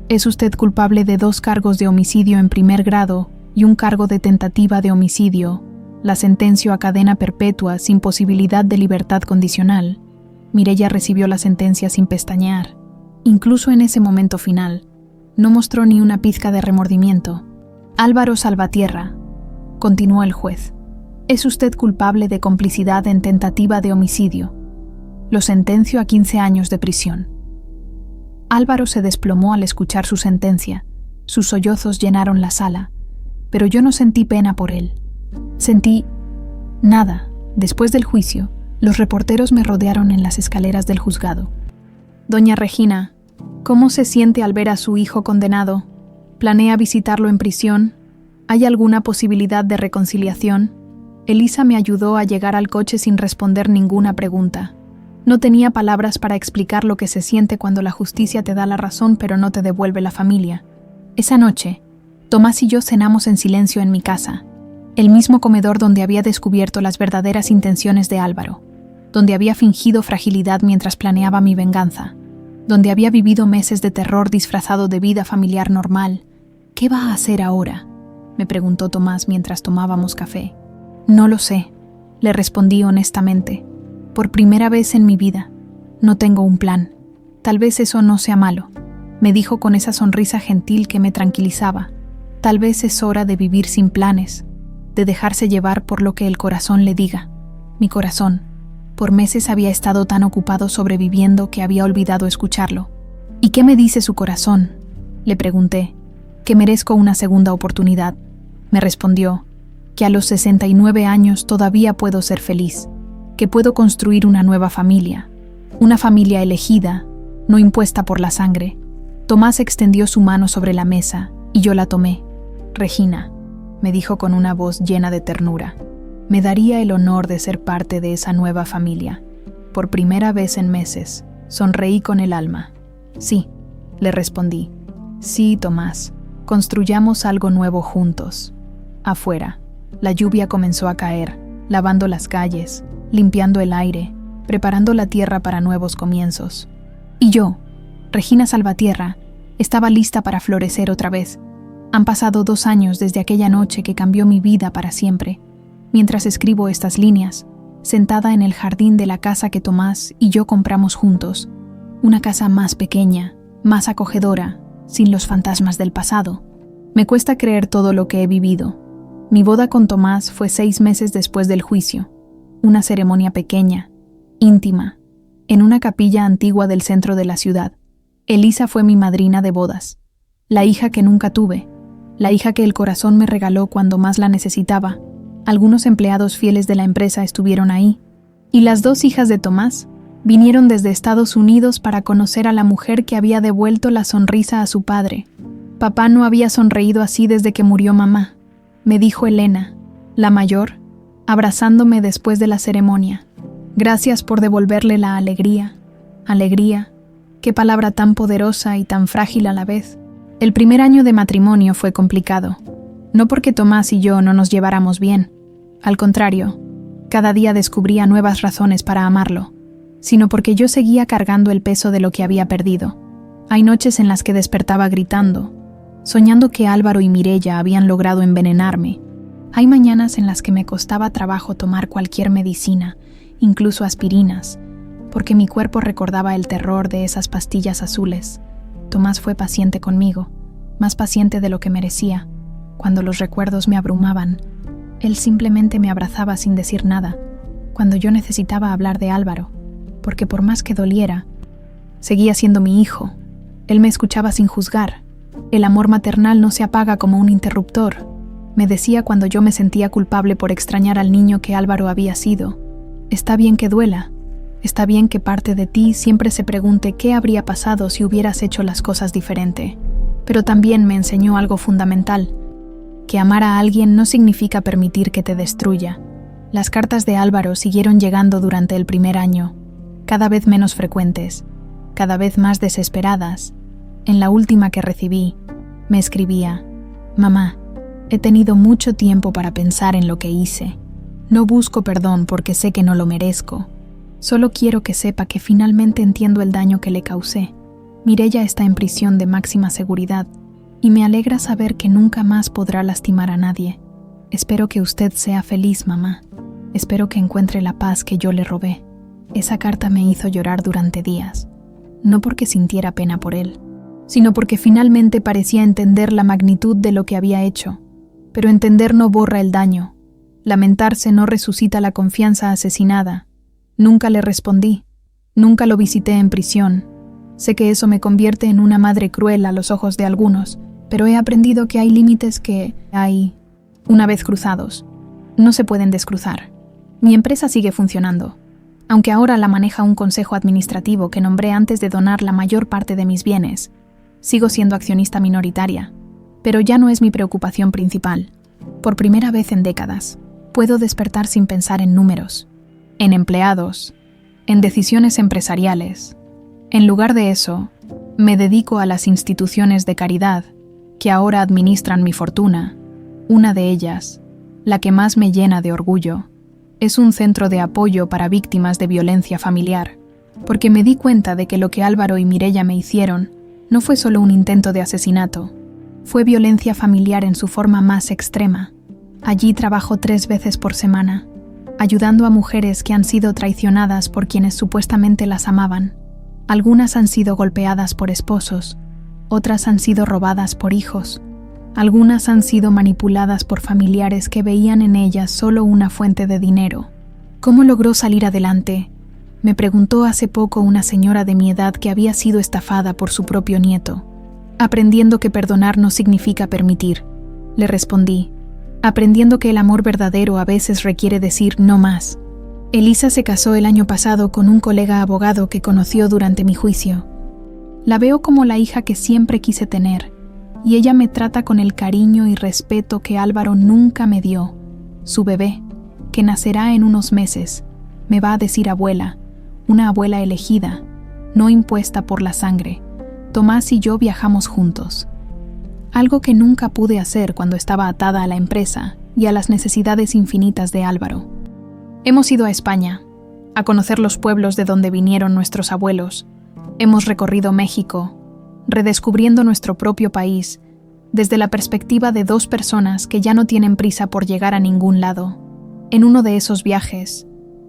«es usted culpable de 2 cargos de homicidio en primer grado y un cargo de tentativa de homicidio. La sentencio a cadena perpetua sin posibilidad de libertad condicional». Mireia recibió la sentencia sin pestañear. Incluso en ese momento final, no mostró ni una pizca de remordimiento. Álvaro Salvatierra, continuó el juez. Es usted culpable de complicidad en tentativa de homicidio. Lo sentencio a 15 años de prisión. Álvaro se desplomó al escuchar su sentencia. Sus sollozos llenaron la sala, pero yo no sentí pena por él. Sentí nada. Después del juicio, los reporteros me rodearon en las escaleras del juzgado. Doña Regina, ¿cómo se siente al ver a su hijo condenado? ¿Planea visitarlo en prisión? ¿Hay alguna posibilidad de reconciliación? Elisa me ayudó a llegar al coche sin responder ninguna pregunta. No tenía palabras para explicar lo que se siente cuando la justicia te da la razón pero no te devuelve la familia. Esa noche, Tomás y yo cenamos en silencio en mi casa, el mismo comedor donde había descubierto las verdaderas intenciones de Álvaro, donde había fingido fragilidad mientras planeaba mi venganza, donde había vivido meses de terror disfrazado de vida familiar normal. ¿Qué va a hacer ahora?, me preguntó Tomás mientras tomábamos café. No lo sé, le respondí honestamente. Por primera vez en mi vida, no tengo un plan. Tal vez eso no sea malo, me dijo con esa sonrisa gentil que me tranquilizaba. Tal vez es hora de vivir sin planes, de dejarse llevar por lo que el corazón le diga. Mi corazón, por meses había estado tan ocupado sobreviviendo que había olvidado escucharlo. ¿Y qué me dice su corazón?, le pregunté. Que merezco una segunda oportunidad. Me respondió que a los 69 años todavía puedo ser feliz, que puedo construir una nueva familia, una familia elegida, no impuesta por la sangre. Tomás extendió su mano sobre la mesa y yo la tomé. Regina, me dijo con una voz llena de ternura, me daría el honor de ser parte de esa nueva familia. Por primera vez en meses, sonreí con el alma. Sí, le respondí. Sí, Tomás, construyamos algo nuevo juntos. Afuera, la lluvia comenzó a caer, lavando las calles, limpiando el aire, preparando la tierra para nuevos comienzos. Y yo, Regina Salvatierra, estaba lista para florecer otra vez. Han pasado 2 años desde aquella noche que cambió mi vida para siempre. Mientras escribo estas líneas, sentada en el jardín de la casa que Tomás y yo compramos juntos, una casa más pequeña, más acogedora, sin los fantasmas del pasado. Me cuesta creer todo lo que he vivido. Mi boda con Tomás fue 6 meses después del juicio. Una ceremonia pequeña, íntima, en una capilla antigua del centro de la ciudad. Elisa fue mi madrina de bodas, la hija que nunca tuve, la hija que el corazón me regaló cuando más la necesitaba. Algunos empleados fieles de la empresa estuvieron ahí, y las 2 hijas de Tomás vinieron desde Estados Unidos para conocer a la mujer que había devuelto la sonrisa a su padre. Papá no había sonreído así desde que murió mamá, me dijo Elena, la mayor, abrazándome después de la ceremonia. Gracias por devolverle la alegría. Alegría, qué palabra tan poderosa y tan frágil a la vez. El primer año de matrimonio fue complicado, no porque Tomás y yo no nos lleváramos bien. Al contrario, cada día descubría nuevas razones para amarlo, sino porque yo seguía cargando el peso de lo que había perdido. Hay noches en las que despertaba gritando, soñando que Álvaro y Mireya habían logrado envenenarme. Hay mañanas en las que me costaba trabajo tomar cualquier medicina, incluso aspirinas, porque mi cuerpo recordaba el terror de esas pastillas azules. Tomás fue paciente conmigo, más paciente de lo que merecía. Cuando los recuerdos me abrumaban, él simplemente me abrazaba sin decir nada, cuando yo necesitaba hablar de Álvaro, porque por más que doliera, seguía siendo mi hijo. Él me escuchaba sin juzgar. El amor maternal no se apaga como un interruptor, me decía cuando yo me sentía culpable por extrañar al niño que Álvaro había sido. Está bien que duela, está bien que parte de ti siempre se pregunte qué habría pasado si hubieras hecho las cosas diferente, pero también me enseñó algo fundamental, que amar a alguien no significa permitir que te destruya. Las cartas de Álvaro siguieron llegando durante el primer año, cada vez menos frecuentes, cada vez más desesperadas. En la última que recibí, me escribía: «Mamá, he tenido mucho tiempo para pensar en lo que hice. No busco perdón porque sé que no lo merezco. Solo quiero que sepa que finalmente entiendo el daño que le causé. Mireya está en prisión de máxima seguridad y me alegra saber que nunca más podrá lastimar a nadie. Espero que usted sea feliz, mamá. Espero que encuentre la paz que yo le robé». Esa carta me hizo llorar durante días, no porque sintiera pena por él, sino porque finalmente parecía entender la magnitud de lo que había hecho. Pero entender no borra el daño. Lamentarse no resucita la confianza asesinada. Nunca le respondí. Nunca lo visité en prisión. Sé que eso me convierte en una madre cruel a los ojos de algunos, pero he aprendido que hay límites que una vez cruzados, no se pueden descruzar. Mi empresa sigue funcionando, aunque ahora la maneja un consejo administrativo que nombré antes de donar la mayor parte de mis bienes. Sigo siendo accionista minoritaria, pero ya no es mi preocupación principal. Por primera vez en décadas, puedo despertar sin pensar en números, en empleados, en decisiones empresariales. En lugar de eso, me dedico a las instituciones de caridad que ahora administran mi fortuna. Una de ellas, la que más me llena de orgullo, es un centro de apoyo para víctimas de violencia familiar, porque me di cuenta de que lo que Álvaro y Mireia me hicieron no fue solo un intento de asesinato, fue violencia familiar en su forma más extrema. Allí trabajo 3 veces por semana, ayudando a mujeres que han sido traicionadas por quienes supuestamente las amaban. Algunas han sido golpeadas por esposos, otras han sido robadas por hijos, algunas han sido manipuladas por familiares que veían en ellas solo una fuente de dinero. ¿Cómo logró salir adelante?, me preguntó hace poco una señora de mi edad que había sido estafada por su propio nieto. Aprendiendo que perdonar no significa permitir, le respondí, aprendiendo que el amor verdadero a veces requiere decir no más. Elisa se casó el año pasado con un colega abogado que conoció durante mi juicio. La veo como la hija que siempre quise tener, y ella me trata con el cariño y respeto que Álvaro nunca me dio. Su bebé, que nacerá en unos meses, me va a decir abuela, una abuela elegida, no impuesta por la sangre. Tomás y yo viajamos juntos. Algo que nunca pude hacer cuando estaba atada a la empresa y a las necesidades infinitas de Álvaro. Hemos ido a España, a conocer los pueblos de donde vinieron nuestros abuelos. Hemos recorrido México, redescubriendo nuestro propio país, desde la perspectiva de 2 personas que ya no tienen prisa por llegar a ningún lado. En uno de esos viajes,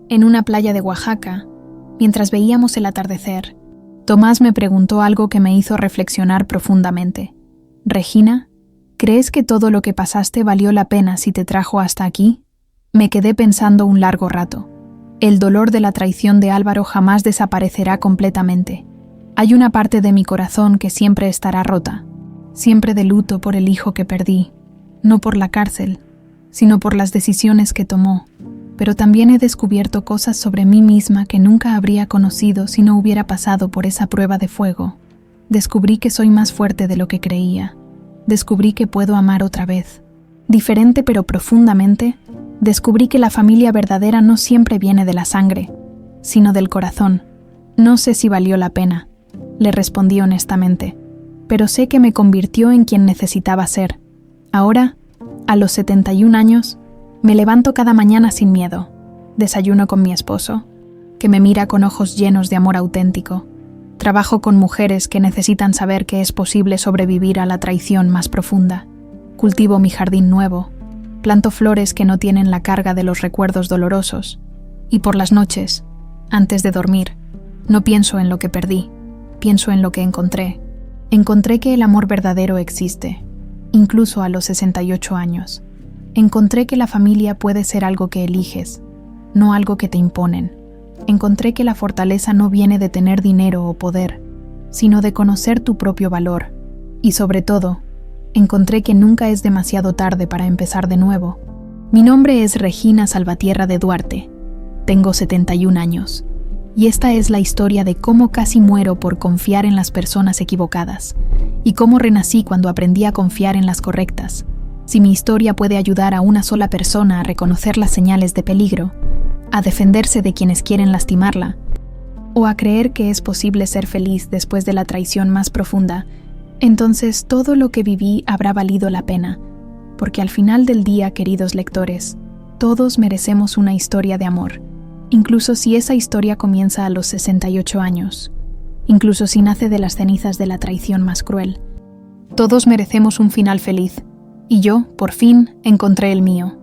en una playa de Oaxaca, mientras veíamos el atardecer, Tomás me preguntó algo que me hizo reflexionar profundamente. «Regina, ¿crees que todo lo que pasaste valió la pena si te trajo hasta aquí?» Me quedé pensando un largo rato. El dolor de la traición de Álvaro jamás desaparecerá completamente. Hay una parte de mi corazón que siempre estará rota, siempre de luto por el hijo que perdí, no por la cárcel, sino por las decisiones que tomó. Pero también he descubierto cosas sobre mí misma que nunca habría conocido si no hubiera pasado por esa prueba de fuego. Descubrí que soy más fuerte de lo que creía. Descubrí que puedo amar otra vez. Diferente pero profundamente, descubrí que la familia verdadera no siempre viene de la sangre, sino del corazón. No sé si valió la pena, le respondí honestamente, pero sé que me convirtió en quien necesitaba ser. Ahora, a los 71 años, me levanto cada mañana sin miedo. Desayuno con mi esposo, que me mira con ojos llenos de amor auténtico. Trabajo con mujeres que necesitan saber que es posible sobrevivir a la traición más profunda. Cultivo mi jardín nuevo. Planto flores que no tienen la carga de los recuerdos dolorosos. Y por las noches, antes de dormir, no pienso en lo que perdí, pienso en lo que encontré. Encontré que el amor verdadero existe, incluso a los 68 años. Encontré que la familia puede ser algo que eliges, no algo que te imponen. Encontré que la fortaleza no viene de tener dinero o poder, sino de conocer tu propio valor. Y sobre todo, encontré que nunca es demasiado tarde para empezar de nuevo. Mi nombre es Regina Salvatierra de Duarte. Tengo 71 años. Y esta es la historia de cómo casi muero por confiar en las personas equivocadas, y cómo renací cuando aprendí a confiar en las correctas. Si mi historia puede ayudar a una sola persona a reconocer las señales de peligro, a defenderse de quienes quieren lastimarla, o a creer que es posible ser feliz después de la traición más profunda, entonces todo lo que viví habrá valido la pena, porque al final del día, queridos lectores, todos merecemos una historia de amor, incluso si esa historia comienza a los 68 años, incluso si nace de las cenizas de la traición más cruel. Todos merecemos un final feliz, y yo, por fin, encontré el mío.